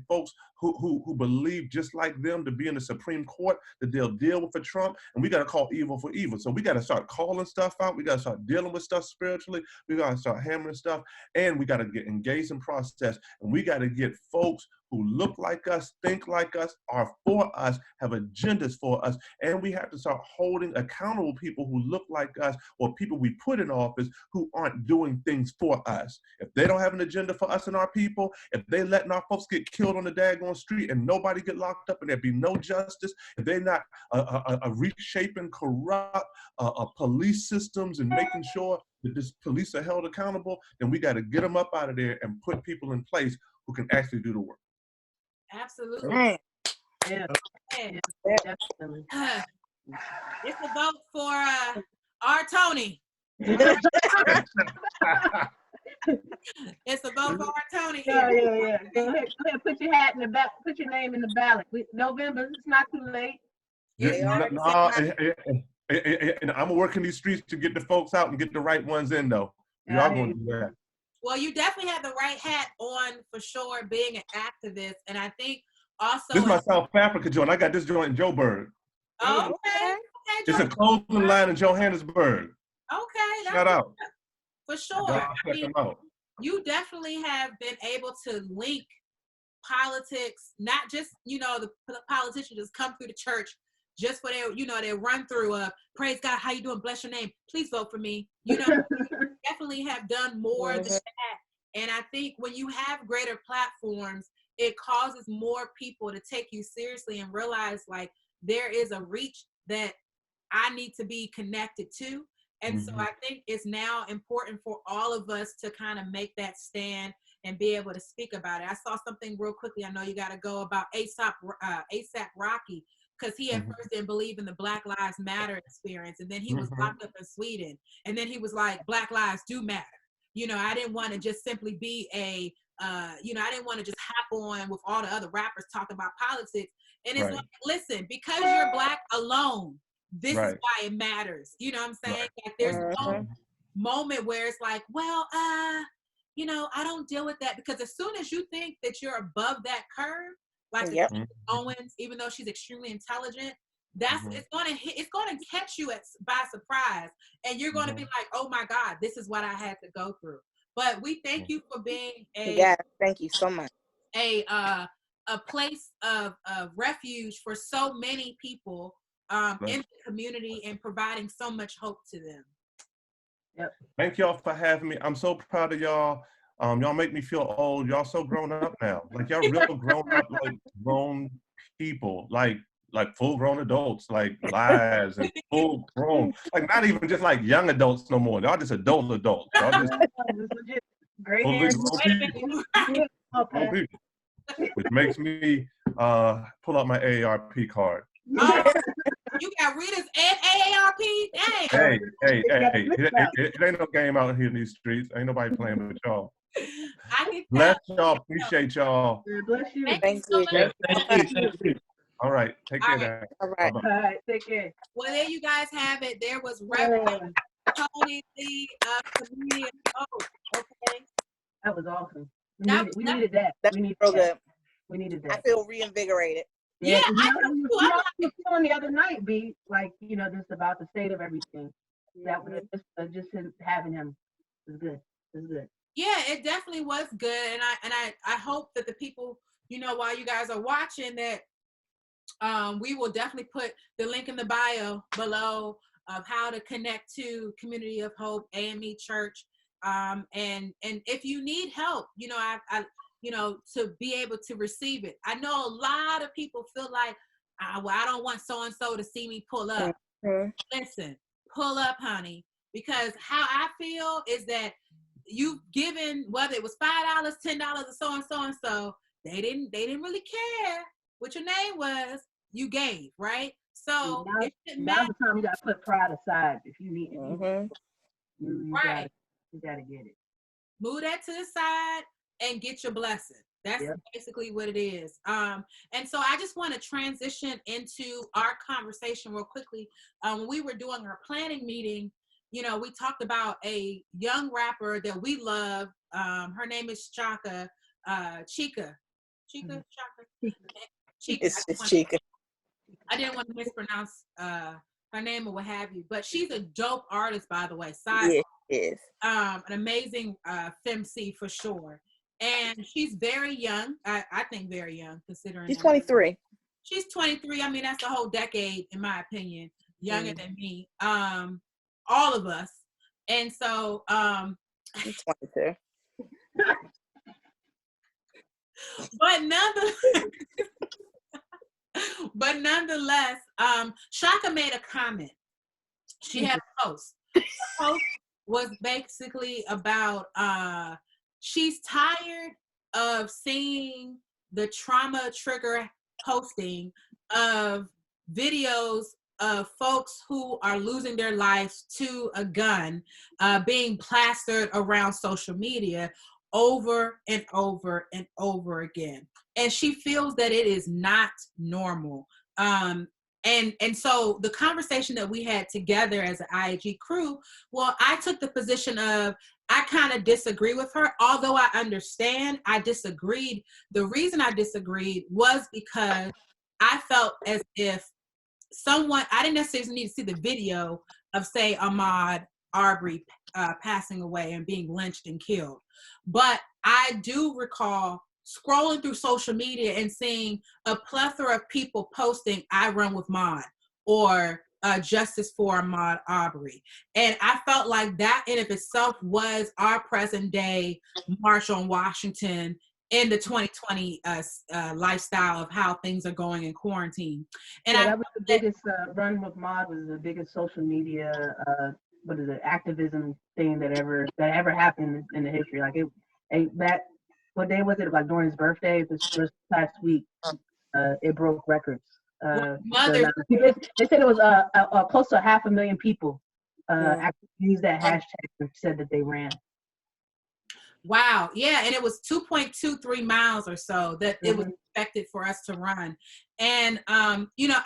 folks who believe just like them to be in the Supreme Court, that they'll deal with a Trump. And we got to call evil for evil. So we got to start calling stuff out. We got to start dealing with stuff spiritually. We got to start hammering stuff, and we got to get engaged in process. And we got to get folks who look like us, think like us, are for us, have agendas for us, and we have to start holding accountable people who look like us, or people we put in office who aren't doing things for us. If they don't have an agenda for us and our people, if they letting our folks get killed on the daggone street and nobody get locked up and there be no justice, if they're not reshaping corrupt police systems and making sure that this police are held accountable, then we got to get them up out of there and put people in place who can actually do the work. Absolutely. Yeah. Definitely. It's a vote for our Tony. It's a vote for our Tony here. Yeah. Go ahead, put your hat in the back. Put your name in the ballot. November, it's not too late. And I'm working these streets to get the folks out and get the right ones in, though. Y'all gonna do that. Well, you definitely have the right hat on for sure, being an activist. And I think also— This is my South Africa joint. I got this joint in Joburg. Oh, okay. It's a clothing line in Johannesburg. Okay. Shout out. For sure. I mean, you definitely have been able to link politics, not just, the politicians just come through the church just for their run through of praise God, how you doing, bless your name, please vote for me. Definitely have done more than that. And I think when you have greater platforms, it causes more people to take you seriously and realize like there is a reach that I need to be connected to. And so I think it's now important for all of us to kind of make that stand and be able to speak about it. I saw something real quickly. I know you got to go about ASAP Rocky, because he at first didn't believe in the Black Lives Matter experience. And then he was locked up in Sweden. And then he was like, Black lives do matter. I didn't want to just simply be I didn't want to just hop on with all the other rappers talking about politics. And it's like, listen, because you're Black alone, this is why it matters. You know what I'm saying? Like there's no moment where it's like, well, I don't deal with that, because as soon as you think that you're above that curve, like Owens, even though she's extremely intelligent, it's gonna catch you by surprise, and you're gonna be like, oh my God, this is what I had to go through. But we thank you for being thank you so much. A place of refuge for so many people in the community and providing so much hope to them. Yep. Thank y'all for having me. I'm so proud of y'all. Y'all make me feel old. Y'all so grown up now. Like y'all real grown up, like grown people, like full grown adults, like lives and full grown, like not even just like young adults no more. Y'all just adults. Y'all just great fully grown people. Which makes me pull out my AARP card. You got readers and AARP? Dang. Hey, it ain't no game out here in these streets. Ain't nobody playing with y'all. I can Bless tell. y'all. Appreciate y'all. God bless you. Thank so you. much. Yeah, Thank thank you. Thank you. All right. Take All care right. now. All right. Bye-bye. All right, take care. Well, there you guys have it. There was Reverend Tony Lee of Community of Hope. Okay. That was awesome. We That- needed that. That's We needed real that. good. We needed I that. feel reinvigorated. Yeah, you I know, do you too. know I'm how like, you were feeling the other night, B, like, you know, just about the state of everything. That was Mhm. just him, having him was good. It was good. yeah, it definitely was good, and I hope that the people, you know, while you guys are watching, that we will definitely put the link in the bio below of how to connect to Community of Hope AME Church, and if you need help, you know, I you know, to be able to receive it. I know a lot of people feel like, well, I don't want so and so to see me pull up. Mhm. Listen, pull up, honey, because how I feel is that you've given, whether it was $5, $10, or so and so, they didn't really care what your name was. You gave, right? So Now, it shouldn't now's matter. the time you gotta put pride aside. If you need it, Mhm. you Right. gotta get it. Move that to the side and get your blessing. That's Yep. basically what it is. And so I just want to transition into our conversation real quickly. When we were doing our planning meeting, you know, we talked about a young rapper that we love. Her name is Chika. Chika. Chika? Chika. It's Chica. I didn't want to mispronounce her name or what have you, but she's a dope artist, by the way. Side, Yeah, it is. an amazing femc for sure, and she's very young. I think very young considering She's 23. she's 23. I mean, that's a whole decade, in my opinion, younger than me. All of us, and so She's 22. but nonetheless, Shaka made a comment. She had a post. The post was basically about she's tired of seeing the trauma trigger posting of videos of folks who are losing their lives to a gun being plastered around social media over and over and over again. And she feels that it is not normal. And so the conversation that we had together as an IAG crew, well, I took the position of, I kind of disagree with her. Although I understand, I disagreed. The reason I disagreed was because I felt as if someone, I didn't necessarily need to see the video of, say, Ahmaud Arbery passing away and being lynched and killed. But I do recall scrolling through social media and seeing a plethora of people posting, I run with Ahmaud, or justice for Ahmaud Arbery. And I felt like that in of itself was our present day March on Washington in the 2020 lifestyle of how things are going in quarantine. And that was the biggest run with Mod, was the biggest social media activism thing that ever happened in the history. Like what day was it? Like during his birthday, this last week, it broke records. They said it was close to 500,000 people actually used that hashtag and said that they ran. Wow. Yeah. And it was 2.23 miles or so that it was expected for us to run. And, you know,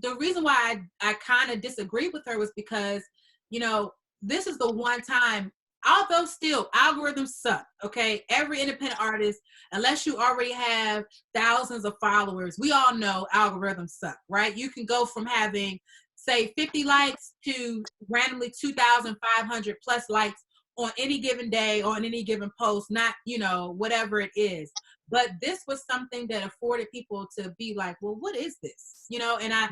the reason why I kind of disagree with her was because, you know, this is the one time, although still algorithms suck. Okay. Every independent artist, unless you already have thousands of followers, we all know algorithms suck, right? You can go from having, say, 50 likes to randomly 2,500 plus likes on any given day or on any given post, not, you know, whatever it is. But this was something that afforded people to be like, well, what is this? You know, and I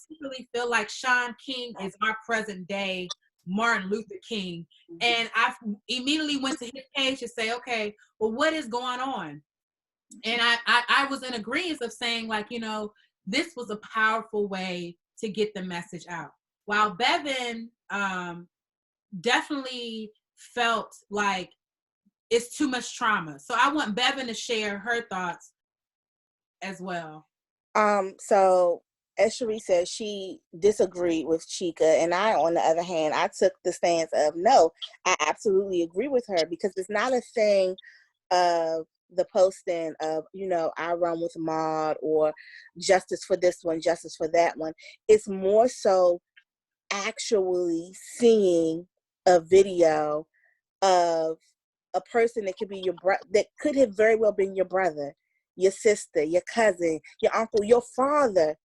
secretly feel like Sean King is our present day Martin Luther King. And I immediately went to his page to say, okay, well, what is going on? And I was in agreement of saying, like, you know, this was a powerful way to get the message out. While Bevan definitely felt like it's too much trauma. So I want Bevan to share her thoughts as well. So as Cherie said, she disagreed with Chica, and I, on the other hand, I took the stance of no, I absolutely agree with her, because it's not a thing of the posting of, I run with Maud, or justice for this one, justice for that one. It's more so actually seeing a video of a person that could be your brother, that could have very well been your brother, your sister, your cousin, your uncle, your father,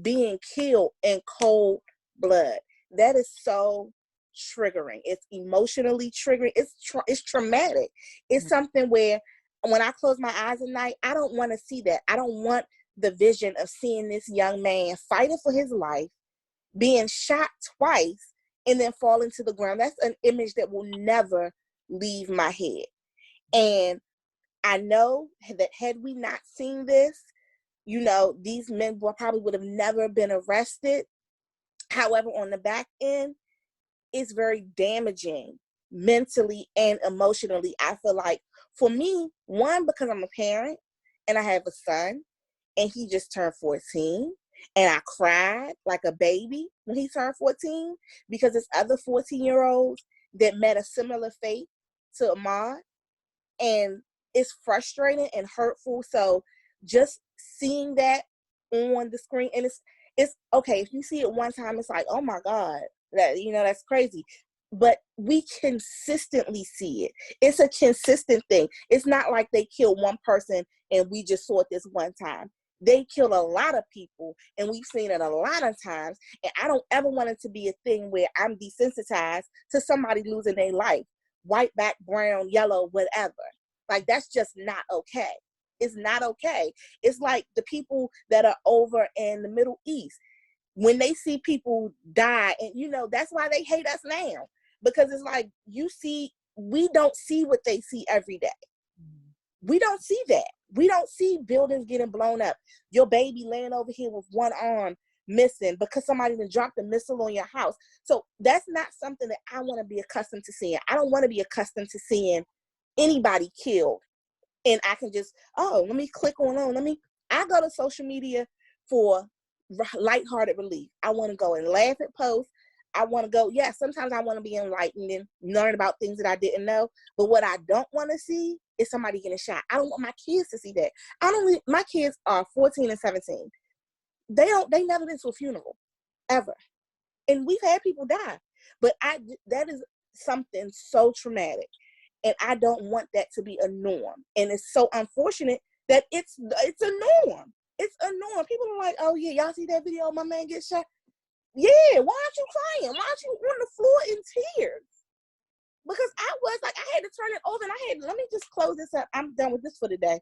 being killed in cold blood. That is so triggering. It's emotionally triggering. It's traumatic. It's something where when I close my eyes at night, I don't want to see that. I don't want the vision of seeing this young man fighting for his life, being shot twice, and then falling to the ground. That's an image that will never leave my head. And I know that had we not seen this, these men probably would have never been arrested. However, on the back end, it's very damaging mentally and emotionally. I feel like, for me, one, because I'm a parent and I have a son and he just turned 14, and I cried like a baby when he turned 14, because there's other 14-year-olds that met a similar fate to Ahmaud, and it's frustrating and hurtful. So just seeing that on the screen, and it's okay if you see it one time, it's like, oh my God, that's crazy. But we consistently see it. It's a consistent thing. It's not like they killed one person and we just saw it this one time. They killed a lot of people, and we've seen it a lot of times. And I don't ever want it to be a thing where I'm desensitized to somebody losing their life, white, black, brown, yellow, whatever. Like, that's just not okay. It's not okay. It's like the people that are over in the Middle East, when they see people die, and that's why they hate us now, because it's like, we don't see what they see every day. We don't see that. We don't see buildings getting blown up, your baby laying over here with one arm missing because somebody done dropped a missile on your house. So that's not something that I want to be accustomed to seeing. I don't want to be accustomed to seeing anybody killed, and I can just, let me click on. I go to social media for lighthearted relief. I want to go and laugh at posts. I want to go, sometimes I want to be enlightened and learn about things that I didn't know. But what I don't want to see is somebody getting shot. I don't want my kids to see that. My kids are 14 and 17. They never been to a funeral, ever. And we've had people die. But that is something so traumatic. And I don't want that to be a norm. And it's so unfortunate that it's a norm. It's a norm. People are like, oh yeah, y'all see that video of my man get shot? Yeah, why aren't you crying? Why aren't you on the floor in tears? Because I was like, I had to turn it over, and let me just close this up. I'm done with this for today.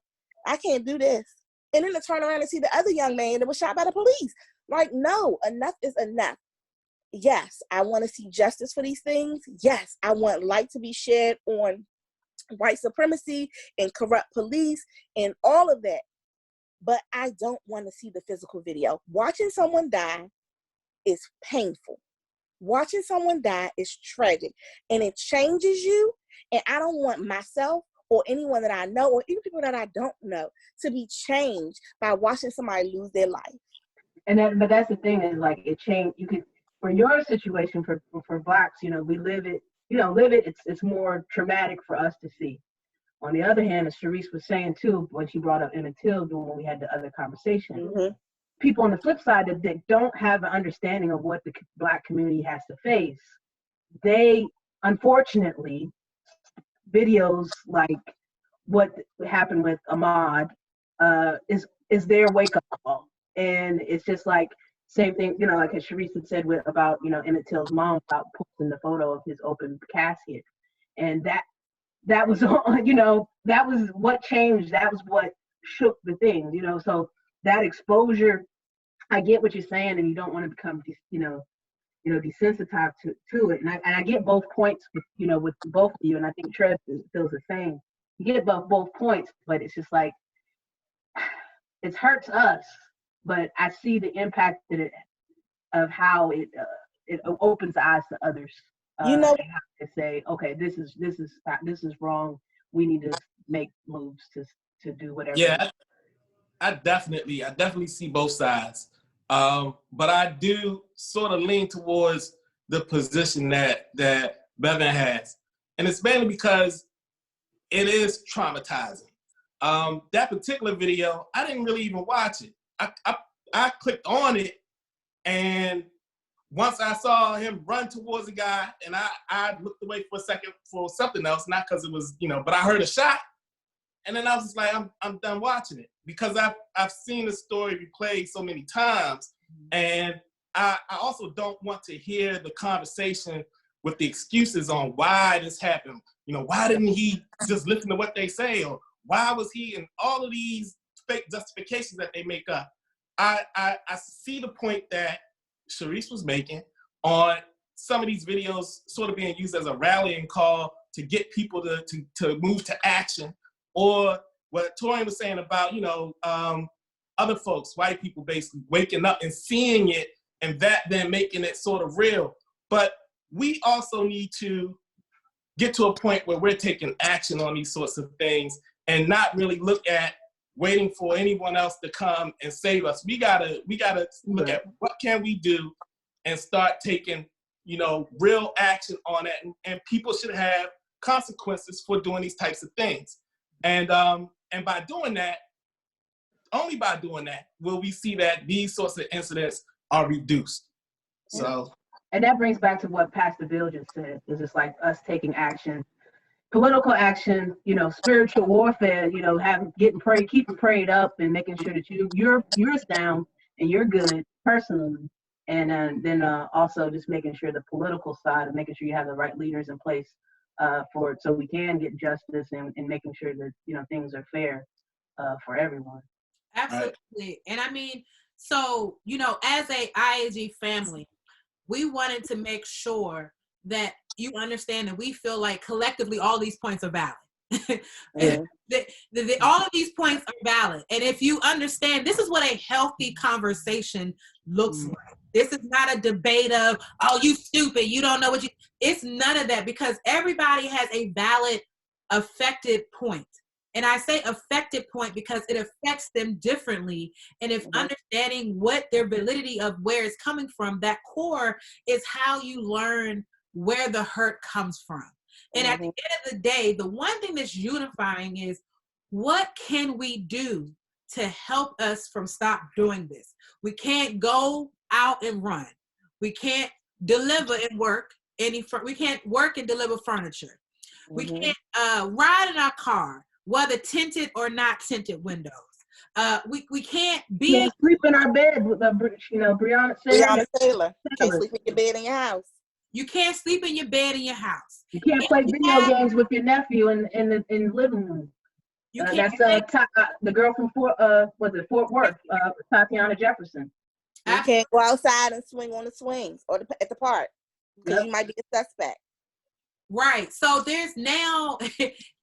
I can't do this. And then to turn around and see the other young man that was shot by the police. Like, no, enough is enough. Yes, I want to see justice for these things. Yes, I want light to be shed on white supremacy and corrupt police and all of that. But I don't want to see the physical video. Watching someone die is painful. Watching someone die is tragic, and it changes you. And I don't want myself or anyone that I know, or even people that I don't know, to be changed by watching somebody lose their life. But that's the thing, is like, it changed. You could, for your situation, for Blacks, we live it. It's more traumatic for us to see. On the other hand, as Sharice was saying too, when she brought up Emmett Till when we had the other conversation, people on the flip side that don't have an understanding of what the Black community has to face, they, unfortunately, videos like what happened with Ahmaud is their wake-up call. And it's just like, same thing, like as Sharice had said about Emmett Till's mom, about posting the photo of his open casket. And that was that was what changed. That was what shook the thing, so that exposure, I get what you're saying, and you don't want to become desensitized to it. And I get both points with both of you, and I think Trev feels the same. You get both points, but it's just like, it hurts us, but I see the impact of how it opens eyes to others. And how to say, okay, this is wrong. We need to make moves to do whatever. Yeah, I definitely see both sides. But I do sort of lean towards the position that Bevan has. And it's mainly because it is traumatizing. That particular video, I didn't really even watch it. I clicked on it, and once I saw him run towards the guy, and I looked away for a second for something else, not because it was, but I heard a shot, and then I was just like, I'm done watching it, because I've seen the story replayed so many times, and I also don't want to hear the conversation with the excuses on why this happened. Why didn't he just listen to what they say, or why was he, and all of these fake justifications that they make up. I see the point that Sharice was making on some of these videos sort of being used as a rallying call to get people to move to action, or what Torian was saying about, other folks, white people basically waking up and seeing it, and that then making it sort of real. But we also need to get to a point where we're taking action on these sorts of things and not really look at waiting for anyone else to come and save us. We gotta look at what can we do and start taking, real action on it. And people should have consequences for doing these types of things. And by doing that, only by doing that, will we see that these sorts of incidents are reduced. So. And that brings back to what Pastor Bill just said. It's just like us taking action, political action, spiritual warfare, keeping prayed up and making sure that you're down and you're good personally. And then also just making sure the political side of making sure you have the right leaders in place so we can get justice and making sure that, things are fair for everyone. Absolutely. Right. And I mean, so, as a IAG family, we wanted to make sure that you understand that we feel like collectively all these points are valid. All of these points are valid. And if you understand, this is what a healthy conversation looks like. This is not a debate of, oh, you stupid, you don't know what it's none of that, because everybody has a valid, affected point. And I say affected point because it affects them differently. And if understanding what their validity of where it's coming from, that core is how you learn where the hurt comes from. And at the end of the day, the one thing that's unifying is, what can we do to help us from stop doing this? We can't go out and run. We can't deliver and work we can't work and deliver furniture. We can't ride in our car, whether tinted or not tinted windows. We can't sleep in our bed with Breonna Taylor. Can't sleep in your bed in your house. You can't sleep in your bed in your house. You can't play video games with your nephew in the living room. That's the girl from Fort Worth, Tatiana Jefferson. You can't go outside and swing on the swings or at the park because you might be a suspect. Right. So there's now,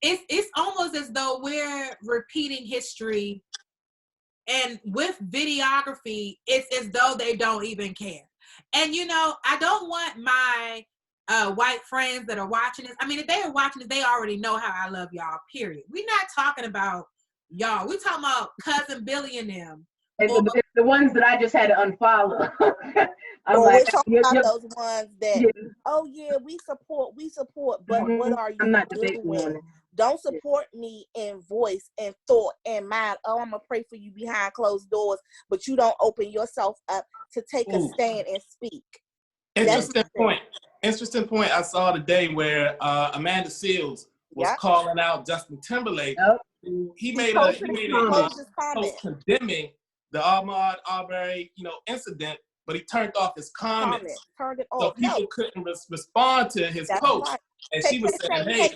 it's almost as though we're repeating history, and with videography, it's as though they don't even care. And, I don't want my white friends that are watching this. I mean, if they are watching this, they already know how I love y'all, period. We're not talking about y'all. We're talking about Cousin Billy and them. It's the ones that I just had to unfollow. We're talking about those ones that, we support, but what are you doing? Don't support me in voice and thought and mind. Oh, I'm going to pray for you behind closed doors, but you don't open yourself up to take a stand and speak. Interesting point I saw today where Amanda Seales was calling out Justin Timberlake. He made a post condemning the Ahmaud Arbery, incident, but he turned off his comments. So people couldn't respond to his post. Right. And she was saying, hey,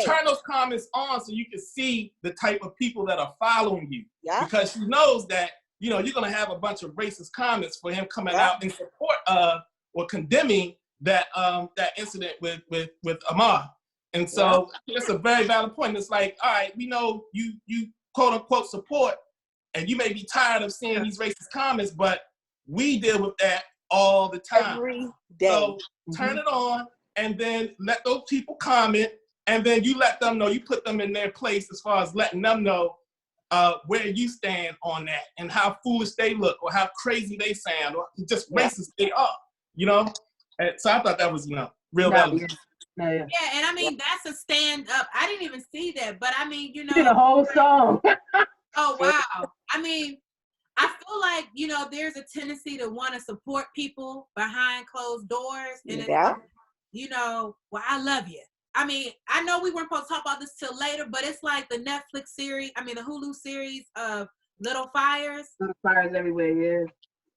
turn those comments on so you can see the type of people that are following you. Yeah. Because she knows that, you're going to have a bunch of racist comments for him coming out in support of or condemning that incident with Ahmaud. And so it's a very valid point. It's like, all right, we know you quote unquote support, and you may be tired of seeing these racist comments, but we deal with that all the time. Every day. So turn it on, and then let those people comment, and then you let them know, you put them in their place as far as letting them know, where you stand on that and how foolish they look or how crazy they sound or just racist they are, you know? And so I thought that was, real relevant. Yeah, and I mean, that's a stand up. I didn't even see that, but I mean, You did a whole song. Oh, wow. I mean, I feel like, there's a tendency to want to support people behind closed doors. And it's like, well, I love you. I mean, I know we weren't supposed to talk about this till later, but it's like the Netflix series, the Hulu series of Little Fires. Little Fires everywhere, yeah.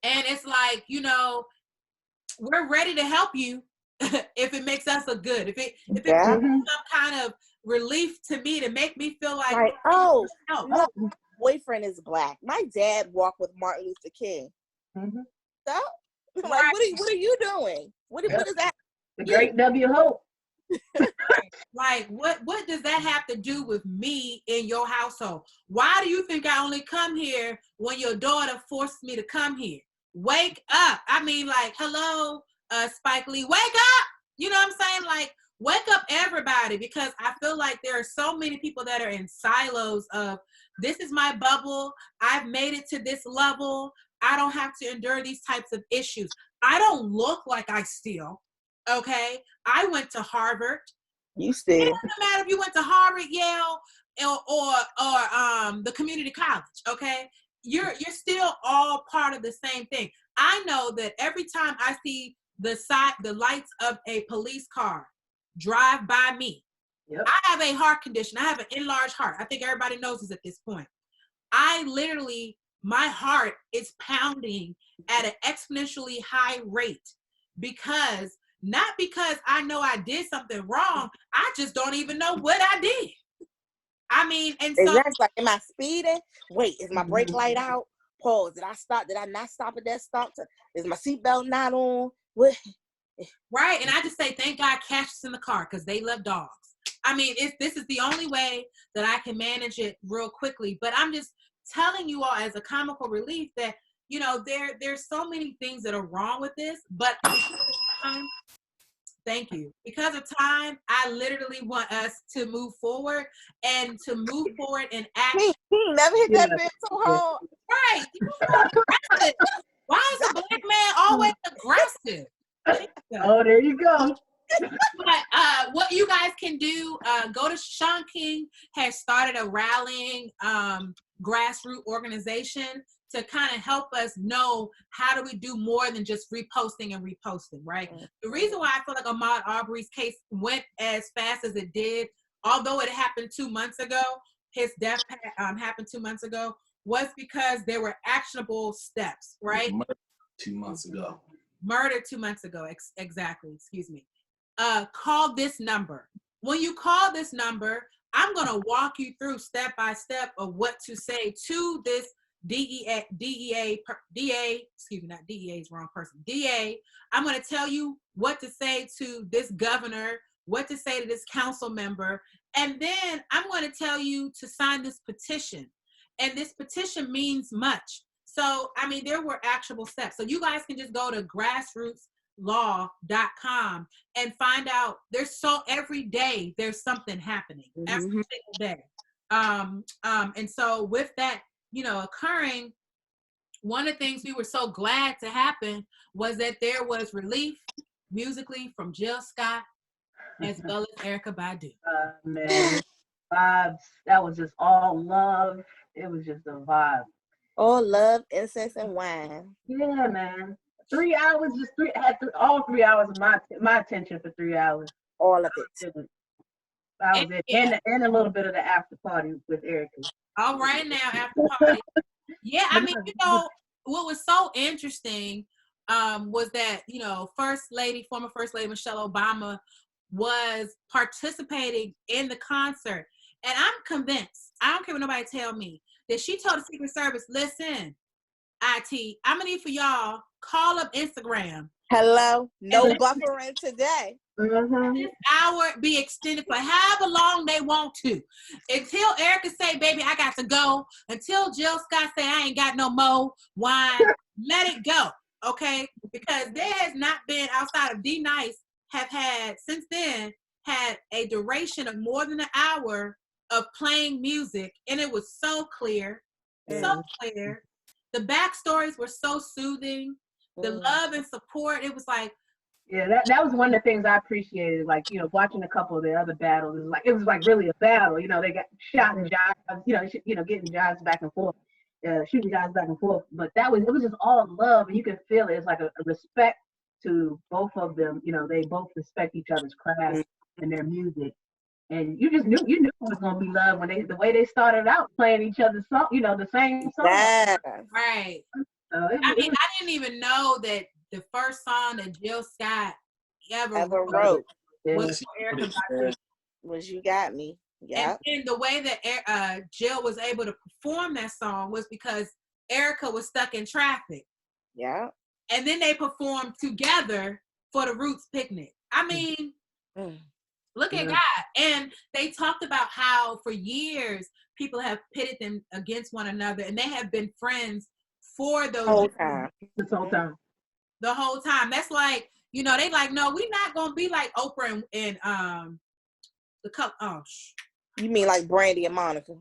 And it's like, we're ready to help you if it makes us look good. If it brings some kind of relief to me to make me feel like, oh, my boyfriend is Black. My dad walked with Martin Luther King. Mm-hmm. So, like, what are you doing? What is that? The Great W Hope. Like, what does that have to do with me in your household? Why do you think I only come here when your daughter forced me to come here? Wake up. I mean, like, hello, Spike Lee, wake up. You know what I'm saying? Like, wake up everybody, because I feel like there are so many people that are in silos of, this is my bubble. I've made it to this level. I don't have to endure these types of issues. I don't look like I steal. Okay, I went to Harvard. You still. It doesn't matter if you went to Harvard, Yale, or the community college. Okay, you're still all part of the same thing. I know that every time I see the lights of a police car drive by me, yep. I have a heart condition. I have an enlarged heart. I think everybody knows this at this point. My heart is pounding at an exponentially high rate not because I know I did something wrong. I just don't even know what I did. I mean, and so it's like, am I speeding? Wait, is my brake light out? Pause. Did I stop? Did I not stop at that stop? Is my seatbelt not on? What? Right, and I just say, thank God Cash is in the car, because they love dogs. I mean, this is the only way that I can manage it real quickly. But I'm just telling you all as a comical relief that, there's so many things that are wrong with this, but thank you. Because of time, I literally want us to move forward and to move forward in action. He never hit that bit so hard. Right. Why is a Black man always aggressive? Oh, there you go. But what you guys can do, go to Sean King has started a rallying grassroots organization to kind of help us know how do we do more than just reposting, right? Mm-hmm. The reason why I feel like Ahmaud Arbery's case went as fast as it did, although it happened 2 months ago, his death happened 2 months ago, was because there were actionable steps, right? Murder 2 months ago. Murder 2 months ago, exactly, excuse me. Call this number. When you call this number, I'm going to walk you through step by step of what to say to this DA, excuse me, not DEA is the wrong person. DA, I'm going to tell you what to say to this governor, what to say to this council member, and then I'm going to tell you to sign this petition. And this petition means much. So, I mean, there were actionable steps. So you guys can just go to grassrootslaw.com and find out every day there's something happening, every single day. And so with that, occurring, one of the things we were so glad to happen was that there was relief musically from Jill Scott as well as Erykah Badu. Man, vibes. That was just all love. It was just a vibe. All love, incense, and wine. Yeah, man. 3 hours, all 3 hours of my attention for 3 hours. All of it. That was it. Yeah. And a little bit of the after party with Erykah. All right now, after party. Yeah, I mean, what was so interesting was that, former First Lady Michelle Obama was participating in the concert. And I'm convinced, I don't care what nobody tell me, that she told the Secret Service, listen, IT, I'm going to need for y'all, call up Instagram. Hello, no buffering today. This hour be extended for however long they want to. Until Erykah say, baby, I got to go. Until Jill Scott say, I ain't got no more wine. Let it go, okay? Because there has not been, outside of D-Nice, have had, since then, had a duration of more than an hour of playing music, and it was so clear, so clear. The backstories were so soothing. The love and support, it was like, yeah, that was one of the things I appreciated. Like, you know, watching a couple of the other battles, it was like really a battle. You know, they got shot and jobs, getting jobs back and forth, shooting jobs back and forth. But it was just all love, and you could feel it. It's like a respect to both of them. You know, they both respect each other's craft and their music. And you just knew it was gonna be love when the way they started out playing each other's song, you know, the same song. Yeah. right. I I didn't even know that the first song that Jill Scott ever wrote was Erykah Badu. Was You Got Me. Yeah. And the way that Jill was able to perform that song was because Erykah was stuck in traffic. Yeah. And then they performed together for the Roots picnic. I mean, look at God. And they talked about how for years people have pitted them against one another, and they have been friends for those this whole time. The whole time. That's like, you know, they like, no, we're not gonna be like Oprah and the cup. You mean like Brandy and Monica?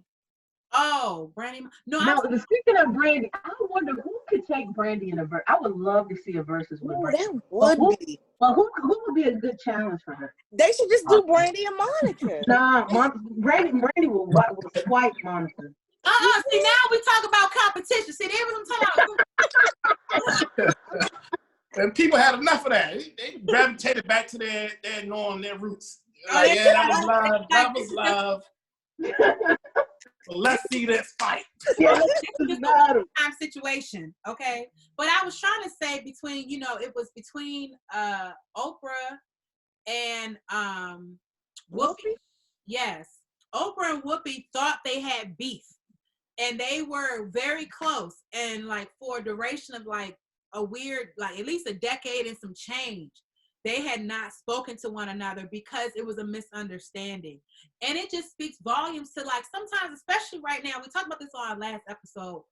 Oh, Brandy. No, speaking of Brandy, I wonder who could take Brandy in a verse. I would love to see a versus with Brandy. That would be. Well, who would be a good challenge for her? They should just do Brandy and Monica. Nah, Brandy will swipe Monica. See, now we talk about competition. See, they was talking about. And people had enough of that. They gravitated back to their norm, their roots. Like, yeah, that was love. That was love. So let's see this fight. Yeah, it's a time situation, okay? But I was trying to say it was between Oprah and Whoopi. Yes. Oprah and Whoopi thought they had beef. And they were very close. And like for a duration of like a weird, like at least a decade and some change, they had not spoken to one another because it was a misunderstanding. And it just speaks volumes to like sometimes, especially right now, we talked about this on our last episode,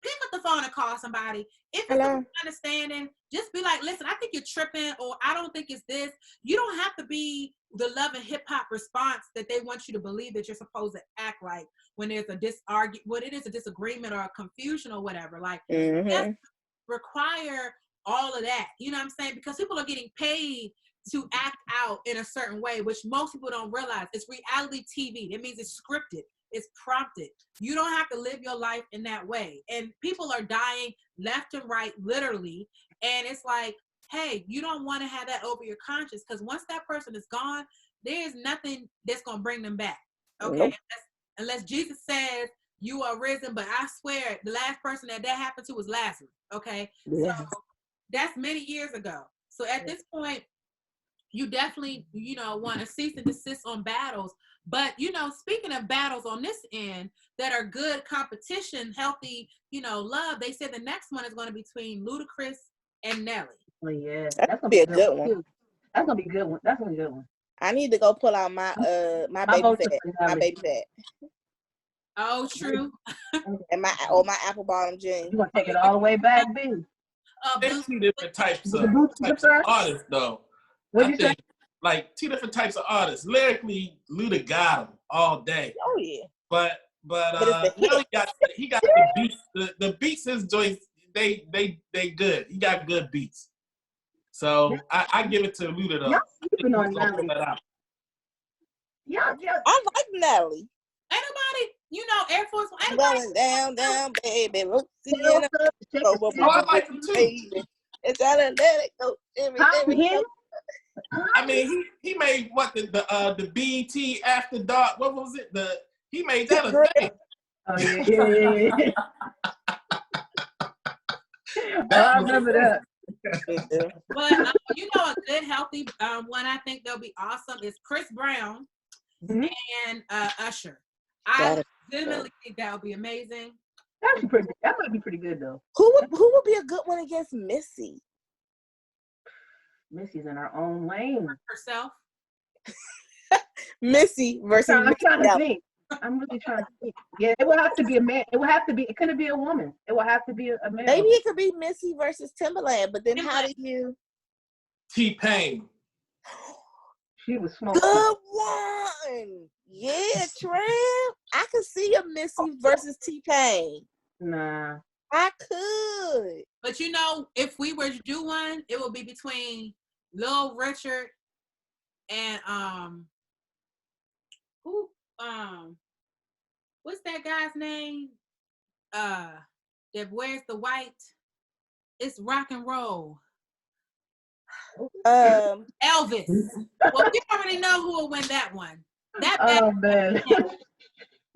pick up the phone and call somebody. If it's a misunderstanding, just be like, listen, I think you're tripping, or I don't think it's this. You don't have to be the love and hip hop response that they want you to believe that you're supposed to act like when there's when it is a disagreement or a confusion or whatever. Like, just require all of that, you know what I'm saying? Because people are getting paid to act out in a certain way, which most people don't realize. It's reality TV. That means it's scripted. It's prompted. You don't have to live your life in that way. And people are dying left and right, literally. And it's like, hey, you don't want to have that over your conscience, because once that person is gone, there's nothing that's going to bring them back. Okay? Unless Jesus says, you are risen, but I swear the last person that happened to was Lazarus. Okay? Yeah. So that's many years ago. So at this point, you definitely, want to cease and desist on battles. But, speaking of battles on this end that are good competition, healthy, love, they said the next one is going to be between Ludacris and Nelly. Oh, yeah. That's going to be a good one. That's going to be a good one. That's going to be a good one. I need to go pull out my baby fat. Oh, true. And my apple bottom jeans. You want to take it all the way back, B? There's two different types of artists, though. What you say? Like two different types of artists. Lyrically, Luda got him all day. Oh yeah. But Nelly got the beats. The beats, his joints, they good. He got good beats. So I give it to Luda though. Y'all sleeping on Nelly. Yeah. I like Nelly. Ain't nobody, Air Force One. Going down, baby. I like him too. It's all let it go. I mean, he made what the BET After Dark. What was it? He made that a thing. Oh yeah. I remember that. But a good healthy one I think they'll be awesome is Chris Brown and Usher. I legitimately think that would be amazing. That might be pretty good though. Who would be a good one against Missy? Missy's in her own lane. Herself. Missy versus. I'm trying to think. I'm really trying to think. Yeah, it would have to be a man. It couldn't be a woman. It would have to be a man. Maybe it could be Missy versus Timbaland, but then how do you? T-Pain. She was smoking. Good one. on. Yeah, Trev. I could see a Missy versus T-Pain. Nah. I could. But you know, if we were to do one, it would be between Lil Richard and who what's that guy's name? That wears the white. It's rock and roll. Elvis. Well, we already know who will win that one. That Oh man.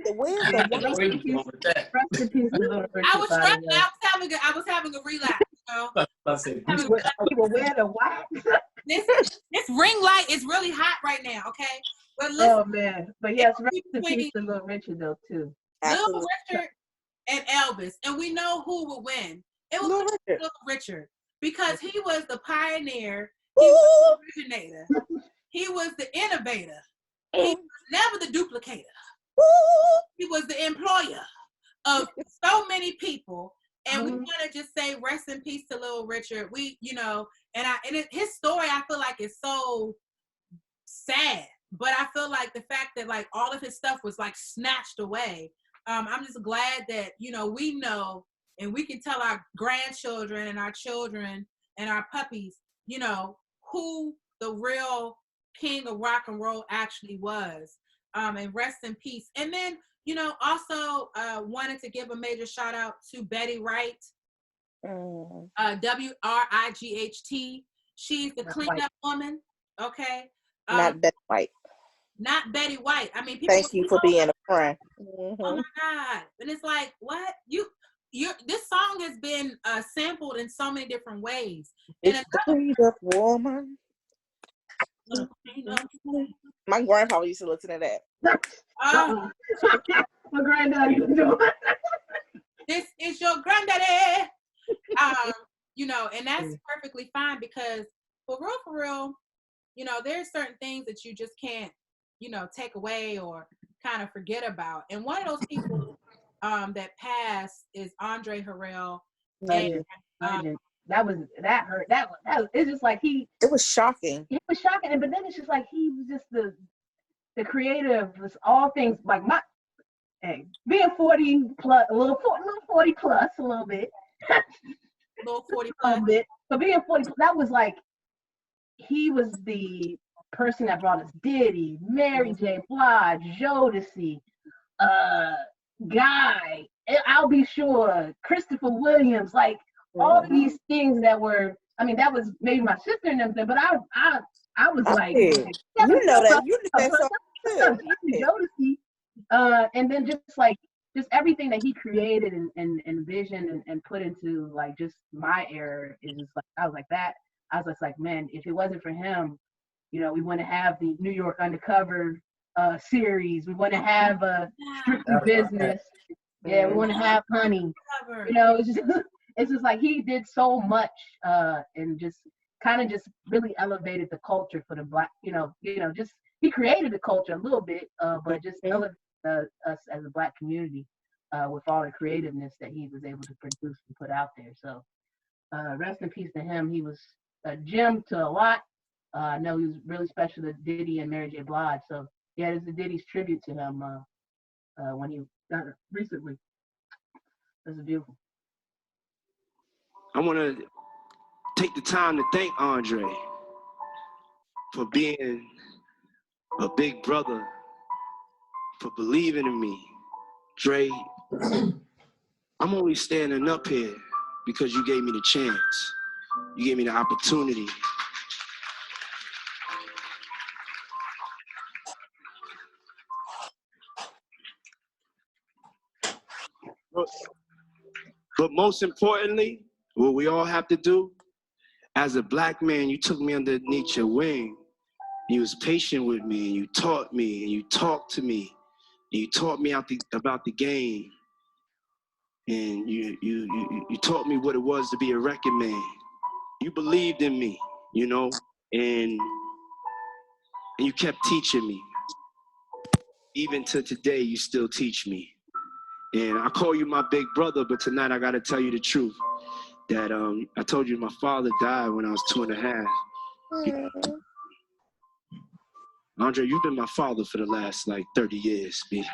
The where's the white? Rest in peace to Little Richard, I was by the struggling. way. I was having a relapse. You know? He will wear the white. This ring light is really hot right now. Okay, but listen, Oh man. But yes, rest in peace to Little Richard though too. Little Richard and Elvis, and we know who will win. It was Little Richard because he was the pioneer. He was the originator. He was the innovator. He was never the duplicator. He was the employer of so many people. And we want to just say rest in peace to Little Richard. We, you know, his story, I feel like is so sad. But I feel like the fact that like all of his stuff was like snatched away. I'm just glad that, you know, we know and we can tell our grandchildren and our children and our puppies, you know, who the real king of rock and roll actually was. And rest in peace. And then, you know, also wanted to give a major shout out to Betty Wright, W-R-I-G-H-T. She's the cleanup woman, okay? Not Betty White. Not Betty White. I mean, people. Thank you for being a friend. Oh my God! And it's like, what this song has been sampled in so many different ways. It's the cleanup woman. My grandpa used to listen to that. My granddaddy was doing. This is your granddaddy. You know, and that's perfectly fine because for real, you know, there's certain things that you just can't, you know, take away or kind of forget about. And one of those people that passed is Andre Harrell. That hurt. That was, it's just like it was shocking. It was shocking, but then it's just like he was just the creator of all things. Like being 40 plus, a little 40 plus, a little bit, a little 40 plus, a bit. But being 40, that was like he was the person that brought us Diddy, Mary J. Blige, Jodeci, Guy, I'll Be Sure, Christopher Williams, like. All of these things that were, I mean, that was maybe my sister and them, but I was like, you know that song too. And then just everything that he created and envisioned and put into like just my era is just like I was just like, man, if it wasn't for him, you know, we wouldn't have the New York Undercover series, we wouldn't have Strictly Business, we wouldn't have Honey, you know, it's just like he did so much and just kind of just really elevated the culture for the Black, you know, just he created the culture a little bit, but just elevated us as a Black community with all the creativeness that he was able to produce and put out there. So rest in peace to him. He was a gem to a lot. I know he was really special to Diddy and Mary J. Blige. So yeah, this is Diddy's tribute to him when he got it recently. This is beautiful. I want to take the time to thank Andre for being a big brother, for believing in me. Dre, I'm only standing up here because you gave me the chance. You gave me the opportunity. But most importantly, what we all have to do, as a Black man, you took me underneath your wing. You was patient with me, and you taught me, and you talked to me, and you taught me about the game. And you taught me what it was to be a record man. You believed in me, you know, and you kept teaching me. Even to today, you still teach me. And I call you my big brother, but tonight I gotta tell you the truth. That I told you my father died when I was 2.5. Andre, you've been my father for the last like 30 years, B.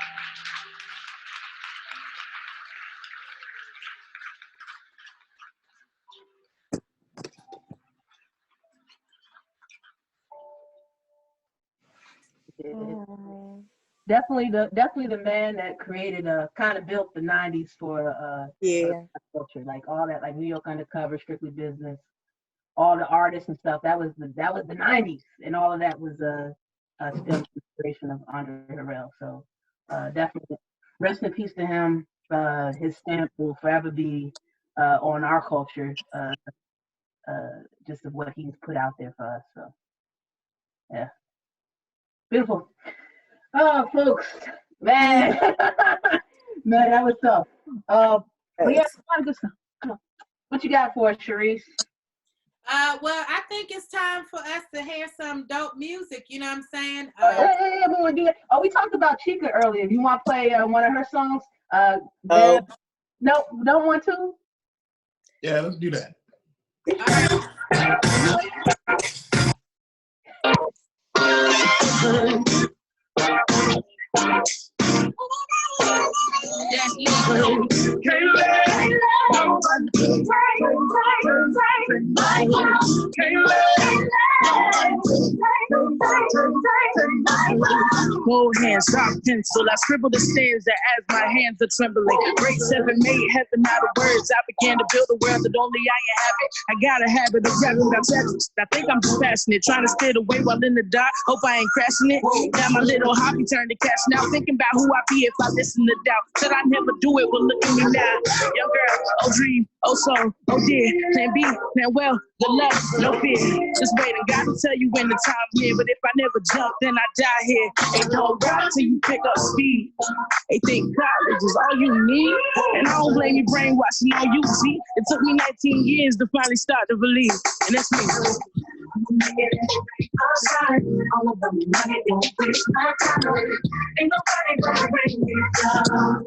Definitely the man that created kind of built the 90s for culture, like all that, like New York Undercover, Strictly Business, all the artists and stuff. That was the 90s, and all of that was still inspiration of Andre Harrell. So definitely rest in peace to him. His stamp will forever be on our culture, just of what he's put out there for us. So yeah, beautiful. Oh, folks, man, man, that was tough. But yeah, what you got for us, Sharice? Well, I think it's time for us to hear some dope music. You know what I'm saying? Hey, we want to do that. Oh, we talked about Chica earlier. Do you want to play one of her songs? No, don't want to? Yeah, let's do that. Cold hands, sharp pencil. I scribble the stanza as my hands are trembling. Grade 7 made heaven out of words. I began to build a world that only I inhabit. I got a habit of rapping about texts. I think I'm just passionate, trying to steer the way while in the dark. Hope I ain't crashing it. Now my little hobby turned to cash now. Thinking about who I'd be if I listen to doubt. Said I'd never do it, well look at me now. Young girl, oh dream, oh soul, oh dear. Plan B, plan well, good luck, no fear. Just waiting, God to tell you when the time's near. But if I never jump, then I die here. Ain't no rock till you pick up speed. They think college is all you need. And I don't blame you brainwashing on you, see. It took me 19 years to finally start to believe. And that's me. Outside, all of them money don't waste my time. Ain't nobody gonna bring me down.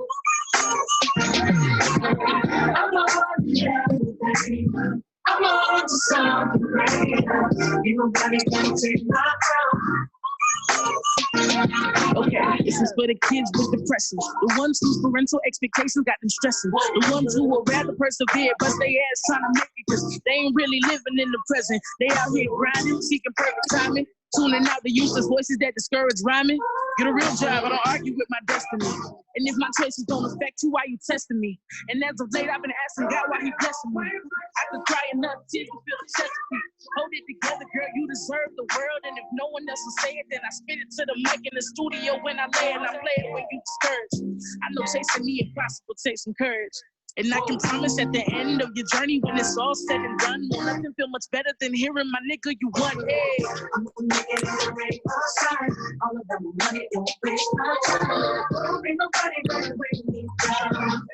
I'm on to something greater. Ain't nobody gonna take my crown. Okay, this is for the kids with depression, the ones whose parental expectations got them stressing, the ones who will rather persevere, but they ass trying to make it, cause they ain't really living in the present. They out here grinding, seeking perfect timing, tuning out the useless voices that discourage rhyming. Get a real job, I don't argue with my destiny. And if my choices don't affect you, why you testing me? And as of late, I've been asking God why he blessing me. I could cry enough tears to feel the chest beat. Hold it together, girl, you deserve the world. And if no one else will say it, then I spit it to the mic in the studio when I lay and I play it when you discouraged. I know chasing me impossible takes some courage. And I can promise at the end of your journey, when it's all said and done, won't nothing feel much better than hearing my nigga, you won. Hey, I'm gonna make it in the rain outside. All of them money don't waste my time. Ain't nobody gonna bring me down.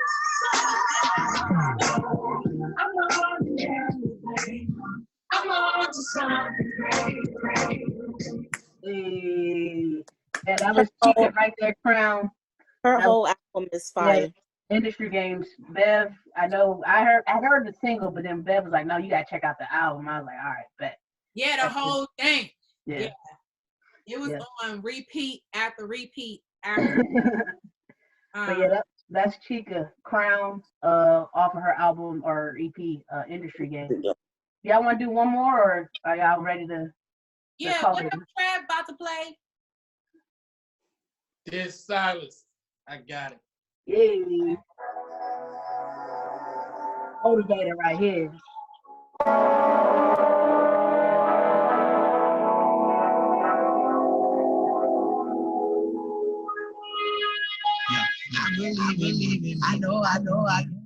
I'm on to everything. I'm on to something great. Hey. Yeah, that was Chica right there, Crown. Her whole album is fire. Yeah. Industry Games, Bev. I know I heard the single, but then Bev was like, "No, you gotta check out the album." I was like, "All right, bet." Yeah, the whole thing. Yeah. It was on repeat after repeat after. But yeah, that's Chica, Crown, off of her album or EP, Industry Games. Y'all want to do one more, or are y'all ready to? Yeah, what up, Trav about to play? Dear Silas, I got it. Yeah. Motivator right here. I know,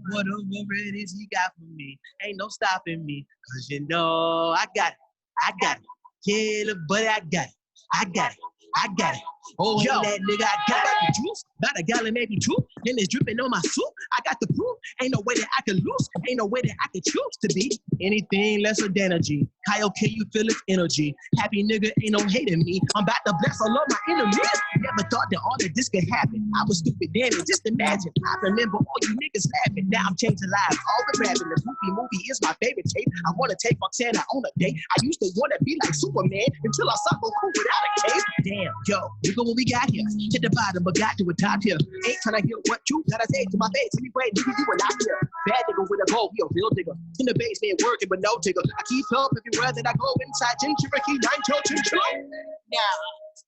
whatever it is he got for me, ain't no stopping me, cause you know I got it, yeah, look, buddy, I got it, oh, yo, that nigga, I got the juice, about a gallon, maybe two, then it's dripping on my suit, I got the proof, ain't no way that I can lose, ain't no way that I can choose to be anything less than energy. Kyle, can you feel its energy? Happy nigga, ain't no hating me, I'm about to bless all of my enemies. Never thought that all of this could happen, I was stupid then, and just imagine, I remember all you niggas laughing, now I'm changing lives, all the rapping, the movie is my favorite tape, I wanna take Montana on a date, I used to wanna be like Superman, until I saw Goku without a cape, Damn, yo, look at what we got here. Hit the bottom, but got to a top here. Ain't trying to hear what you gotta say to my face. Anyway, nigga, you are not here. Bad nigga with a goal, he a real nigga. In the basement working, but no digger. I keep help everywhere that I go inside. Cherokee, 9 chinchilla. Now,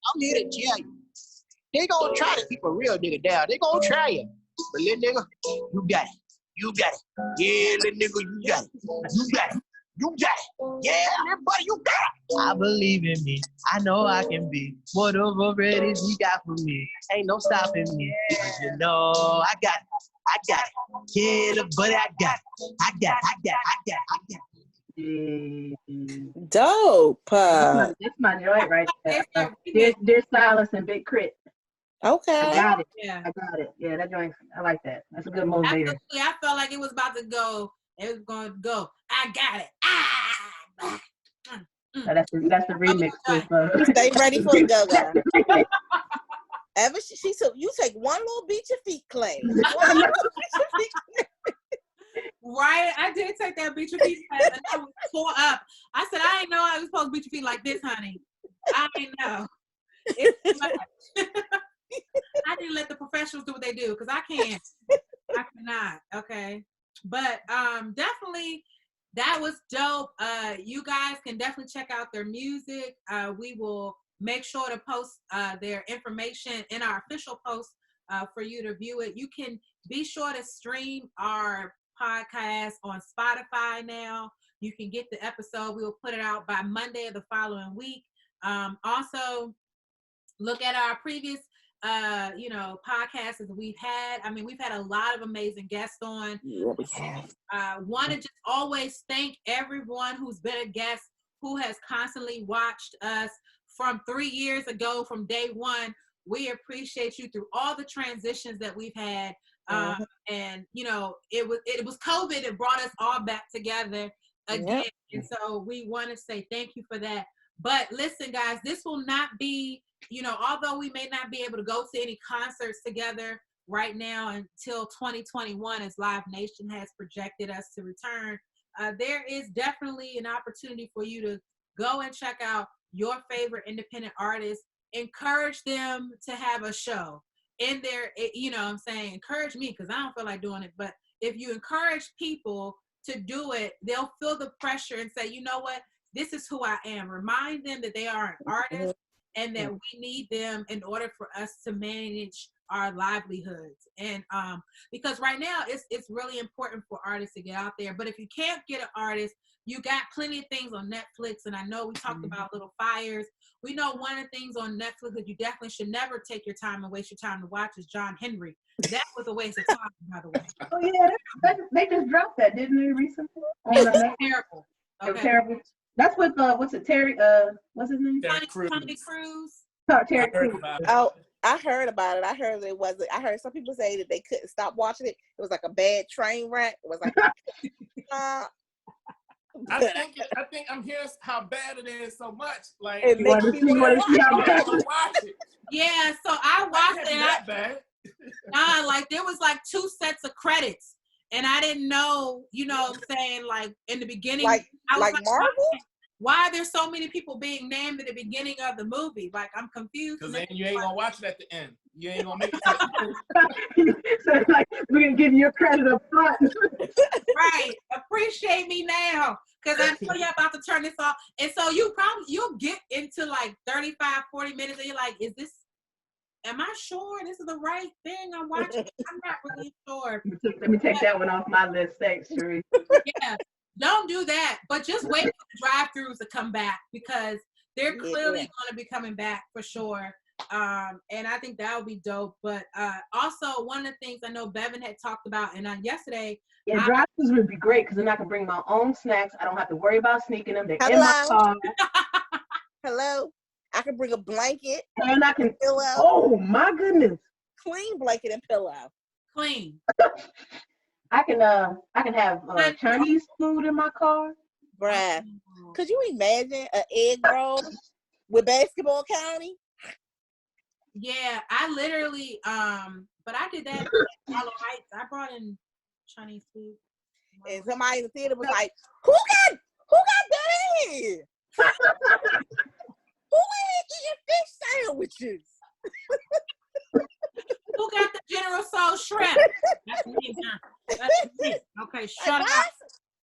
I'm here to tell you. They gonna try to keep a real nigga down. They gonna try it. But little nigga, you got it. You got it. Yeah, little nigga, you got it. You got it. You got it. Yeah, little buddy, you got it. I believe in me. I know I can be whatever it is you got for me. Ain't no stopping me. You know, I got it. I got it. Yeah, little buddy, I got it. I got it. Dope. That's my joint right there. Dear Silas and Big Crit. Okay. I got it. Yeah. I got it. Yeah, that joint, I like that. That's a good motivator. Absolutely. I felt like it was about to go. It was going to go. I got it. That's the remix. Stay ready for the go-go. Ever she took you take one little beat your feet clay. Right, I did take that beat your feet class and I was tore up. I said I didn't know I was supposed to beat your feet like this, honey. I didn't know. It's much. I didn't let the professionals do what they do because I can't. I cannot. Okay, but definitely that was dope. You guys can definitely check out their music. We will make sure to post their information in our official post for you to view it. You can be sure to stream our podcast on Spotify now. You can get the episode. We will put it out by Monday of the following week. Also, look at our previous podcasts that we've had. I mean, we've had a lot of amazing guests on. Yeah, we have. Want to just always thank everyone who's been a guest, who has constantly watched us from 3 years ago, from day one. We appreciate you through all the transitions that we've had. And it was COVID that brought us all back together again. Yep. And so we want to say thank you for that. But listen, guys, this will not be, although we may not be able to go to any concerts together right now until 2021, as Live Nation has projected us to return, there is definitely an opportunity for you to go and check out your favorite independent artists. Encourage them to have a show in there. I'm saying encourage me because I don't feel like doing it. But if you encourage people to do it, they'll feel the pressure and say, you know what? This is who I am. Remind them that they are an artist and that we need them in order for us to manage our livelihoods. And because right now it's really important for artists to get out there. But if you can't get an artist, you got plenty of things on Netflix. And I know we talked about Little Fires. We know one of the things on Netflix that you definitely should never take your time and waste your time to watch is John Henry. That was a waste of time, by the way. Oh yeah, they just dropped that, didn't they, recently? Terrible. Okay. It was terrible. That's with Terry? What's his name? Tony Crews. Terry Crews. Oh, I heard about it. I heard it wasn't. I heard some people say that they couldn't stop watching it. It was like a bad train wreck. It was like. I think I'm hearing how bad it is so much. Like it makes me want to watch it. Yeah, so I watched it. That bad. Like there was like 2 sets of credits, and I didn't know. You know what I'm saying? Like in the beginning, like Marvel. Why are there so many people being named at the beginning of the movie? Like I'm confused. Because then you ain't gonna watch it at the end. You ain't gonna make it to the end. So like we're gonna give you a credit up front. Right. Appreciate me now. Because I know you're about to turn this off. And so you'll get into like 35, 40 minutes and you're like, am I sure this is the right thing I'm watching? I'm not really sure. Let me take that one off my list. Thanks, Sheree. Yeah. Don't do that, but just wait for the drive-thrus to come back because they're clearly going to be coming back for sure. And I think that would be dope. But also, one of the things I know Bevan had talked about, and yesterday. Yeah, drive-thrus would be great because then I can bring my own snacks. I don't have to worry about sneaking them. They're in my car. Hello. I can bring a blanket. And I can. Pillow. Oh, my goodness. Clean blanket and pillow. Clean. I can have Chinese food in my car. Bruh, could you imagine an egg roll with Basketball County? Yeah, I literally, but I did that at Harlow Heights. I brought in Chinese food. And somebody in the theater was like, who got that in here? Who ain't eating fish sandwiches. Who got the General Soul shrimp? That's me, huh? That's me. Okay, shut Like, up.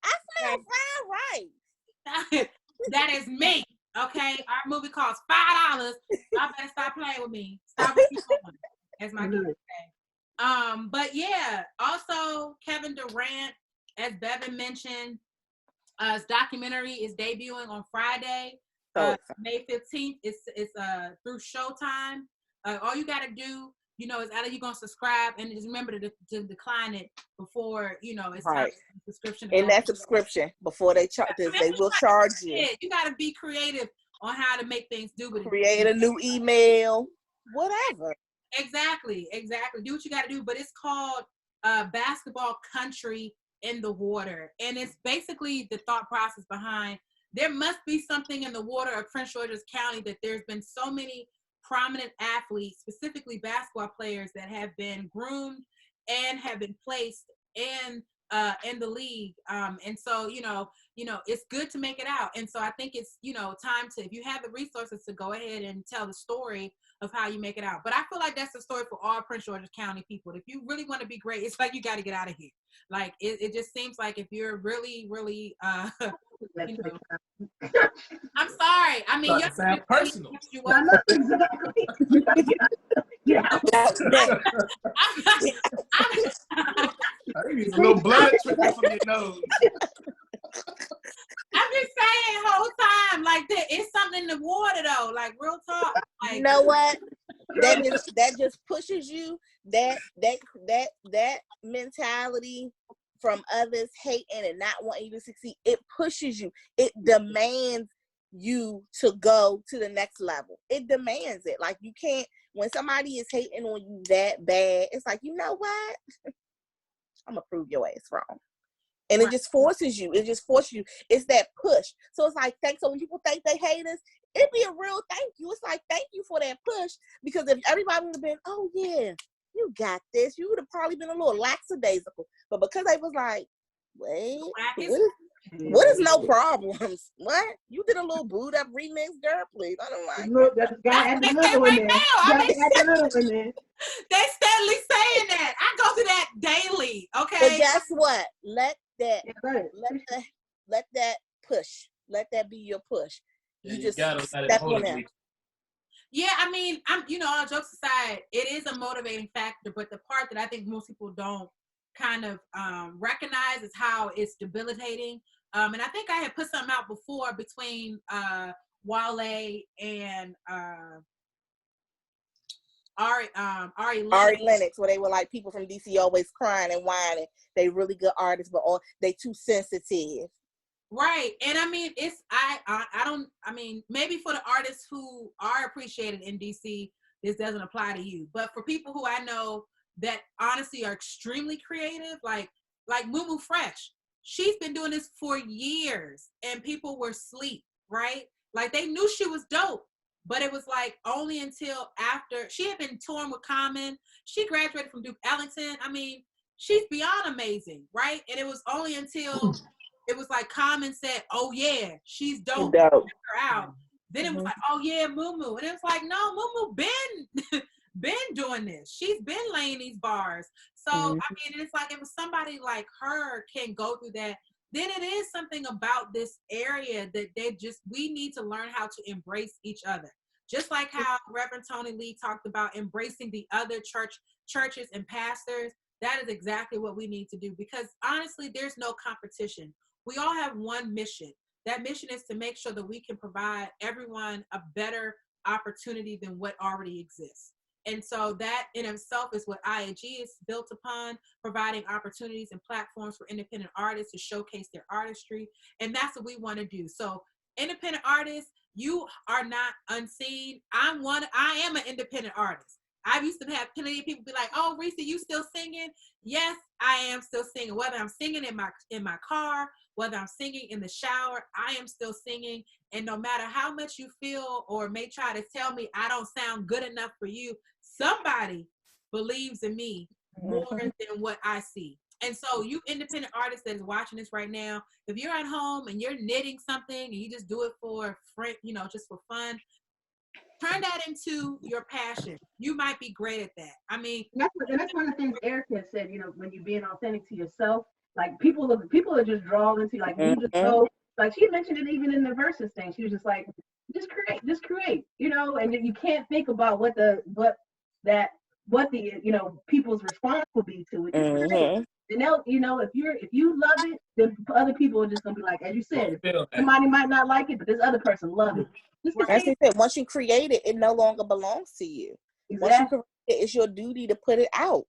I smell fried rice. That is me. Okay, our movie costs $5. Y'all better stop playing with me. Stop what you doing. As my kids say. But yeah, also Kevin Durant, as Bevan mentioned, his documentary is debuting on Friday, May 15th. It's through Showtime. All you gotta do, you know, is either you're gonna subscribe and just remember to decline it before, you know, it's time for the subscription. In that subscription, before they charge this, they will charge you. You gotta be creative on how to make things do with it. Create a new email, whatever. Exactly. Do what you gotta do. But it's called Basketball Country in the Water. And it's basically the thought process behind there must be something in the water of Prince George's County that there's been so many prominent athletes, specifically basketball players, that have been groomed and have been placed in the league. And so, you know, it's good to make it out. And so I think it's, you know, time to, if you have the resources, to go ahead and tell the story of how you make it out. But I feel like that's the story for all Prince George's County people. If you really want to be great, it's like you got to get out of here. Like it just seems like if you're really, really, you know, I'm sorry. I mean, you're personal. I need a little blood trickling from your nose. I'm just saying, whole time, like there is something in the water though, like real talk. Like, you know what? That just pushes you. That mentality from others hating and not wanting you to succeed. It pushes you. It demands you to go to the next level. It demands it. Like you can't. When somebody is hating on you that bad, it's like, you know what? I'm gonna prove your ass wrong. And it just forces you. It just forces you. It's that push. So it's like, thanks. So when people think they hate us, it'd be a real thank you. It's like, thank you for that push. Because if everybody would have been, oh yeah, you got this, you would have probably been a little lackadaisical. But because they was like, wait, what is no problems? What? You did a little boot up remix, girl, please. I don't like look, that guy had the little one there. They steadily saying that. I go to that daily. Okay. But guess what? Let that push. Let that be your push. You just step on them. Yeah, I mean, all jokes aside, it is a motivating factor, but the part that I think most people don't kind of recognize is how it's debilitating. And I think I had put something out before between Wale and Ari Lennox, where they were like people from DC always crying and whining. They really good artists, but they too sensitive. Right. And I mean, maybe for the artists who are appreciated in DC, this doesn't apply to you. But for people who I know that honestly are extremely creative, like Mumu Fresh, she's been doing this for years and people were asleep, right? Like they knew she was dope, but it was like only until after she had been touring with Common. She graduated from Duke Ellington. I mean, she's beyond amazing, right? And it was only until it was like Common said, oh yeah, she's dope. Check her out. Then it was like, oh yeah, Mumu. And it was like, no, Mumu been doing this. She's been laying these bars. So I mean, it's like if somebody like her can go through that, then it is something about this area that we need to learn how to embrace each other. Just like how Reverend Tony Lee talked about embracing the other churches and pastors. That is exactly what we need to do, because honestly, there's no competition. We all have one mission. That mission is to make sure that we can provide everyone a better opportunity than what already exists. And so that in itself is what IAG is built upon, providing opportunities and platforms for independent artists to showcase their artistry. And that's what we want to do. So independent artists, you are not unseen. I am an independent artist. I used to have plenty of people be like, oh, Reese, you still singing? Yes, I am still singing. Whether I'm singing in my car, whether I'm singing in the shower, I am still singing. And no matter how much you feel or may try to tell me I don't sound good enough for you, somebody believes in me more than what I see. And so you independent artists that is watching this right now, if you're at home and you're knitting something and you just do it for just for fun, turn that into your passion. You might be great at that. I mean, that's one of the things Erkyah said. You know, when you're being authentic to yourself, like people are just drawn into like you just go. Like she mentioned it even in the Verzus thing. She was just like, just create, you know, and you can't think about what the you know people's response will be to it. Just create. And they'll, you know, if you love it, then other people are just gonna be like, as you said, somebody might not like it, but this other person love it. As I said, once you create it, it no longer belongs to you. Exactly. Once you create it, it's your duty to put it out.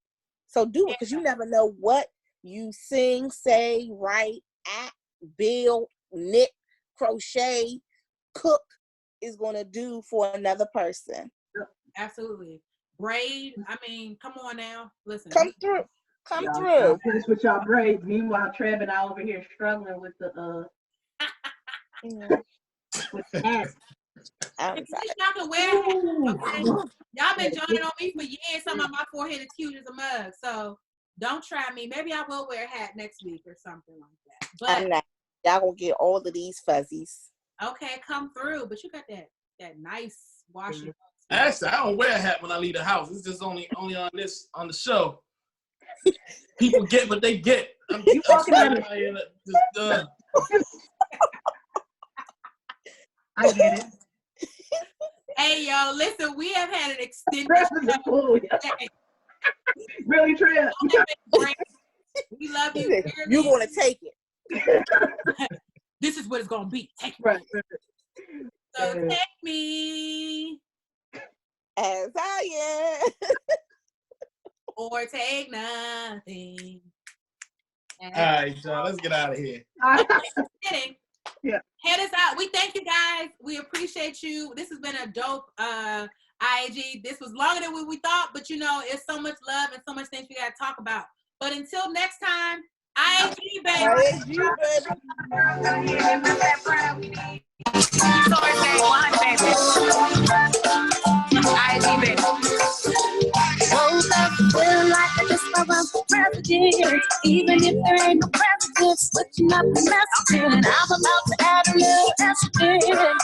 So do it, because you never know what you sing, say, write, act, build, knit, crochet, cook is going to do for another person. Absolutely. Braid. I mean, come on now. Listen. Come through. Finish with y'all braids. Meanwhile, Trev and I over here struggling with the with the hat. Y'all can wear hats, okay? Y'all been joining on me for years. Some of my forehead is cute as a mug. So don't try me. Maybe I will wear a hat next week or something like that. But y'all gonna get all of these fuzzies. Okay, come through. But you got that nice washing. Actually, I don't wear a hat when I leave the house. It's just only on the show. People get what they get. I'm walking out of I get it. Hey, yo, listen, we have had an extended show. Really, Trev? We love you. You're going to take it. This is what it's going to be. Take it. Right. So take me. As I am. Or take nothing. All right, y'all, let's get out of here. Kidding. Yeah. Head us out. We thank you guys. We appreciate you. This has been a dope IAG. This was longer than we thought, but you know, it's so much love and so much things we got to talk about. But until next time, IAG, baby. IAG, baby. Woke up feeling like I just run for president. Even if there ain't no president, switching up the messaging. And I'm about to add a little estrogen.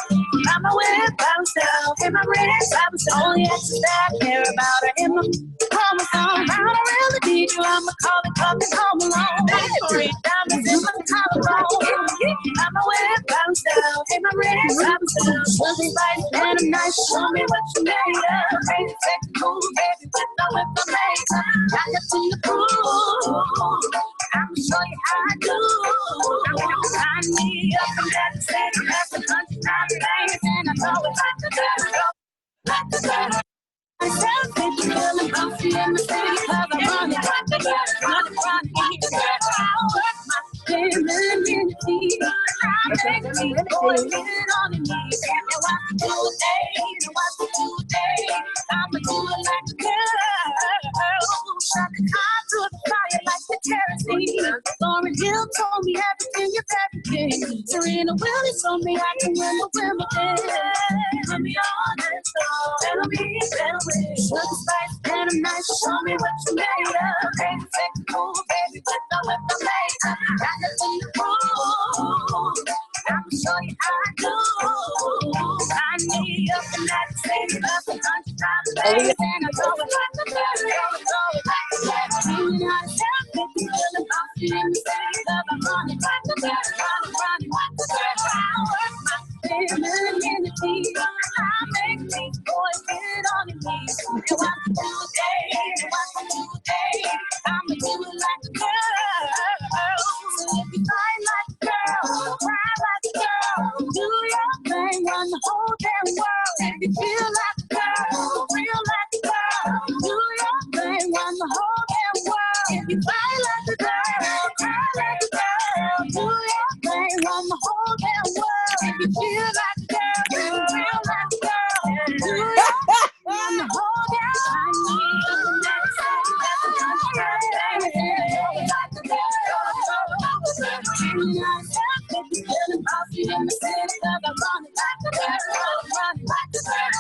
I'm a weird by myself, in my red by myself. Only exes that I care about are in my chromosome. I don't really need you, I'ma call it fucking home alone. Diamonds in my collarbone. I'm a weird by myself, in my red by myself. Something right and I'm nice, show me what you made of. Crazy, sexy, cool, baby, with no information. Got nothing to prove. I'ma show you how I do. I want to sign me up and that's it. That's a country time thing. And I know it's like the better. Like the better. Myself, it's feeling bossy in the city. Cause I run it like the better. Run it better. I work my femininity. I make me boys get on in me. And what to do today. And what to do today. I'ma do it like a girl. Shut the eye to the fire like the kerosene. Lauren Hill told me everything is everything. Serena Williams told me I can win the Wimbledon. Put me on and so it'll be better with sugar spice and I'm nice. Show me what you made of. Crazy, sexy, cool, baby, with the information. Got nothing to prove. I'ma show you how I do. I need up in that city, up a country time place, and I know it like the better. Feeling out of town, make me feeling bossy in the city, cause I'm running like the better, running like the better. I work my femininity. I make these boys get on their knees. And what to do today, and what to do today, I'ma do it like a girl. So if you fight like a girl, cry like a girl, do your thing, run the whole damn world. If you feel like a girl, real like a girl, do your thing, run the whole damn world. If you fight like a girl, cry like a girl, do your thing, run the whole damn world. If you feel like a girl, real like a girl, do your thing, run the whole damn world. I need a connection, that's a feeling bossy in the city, cause I run it like the better, run it like the better.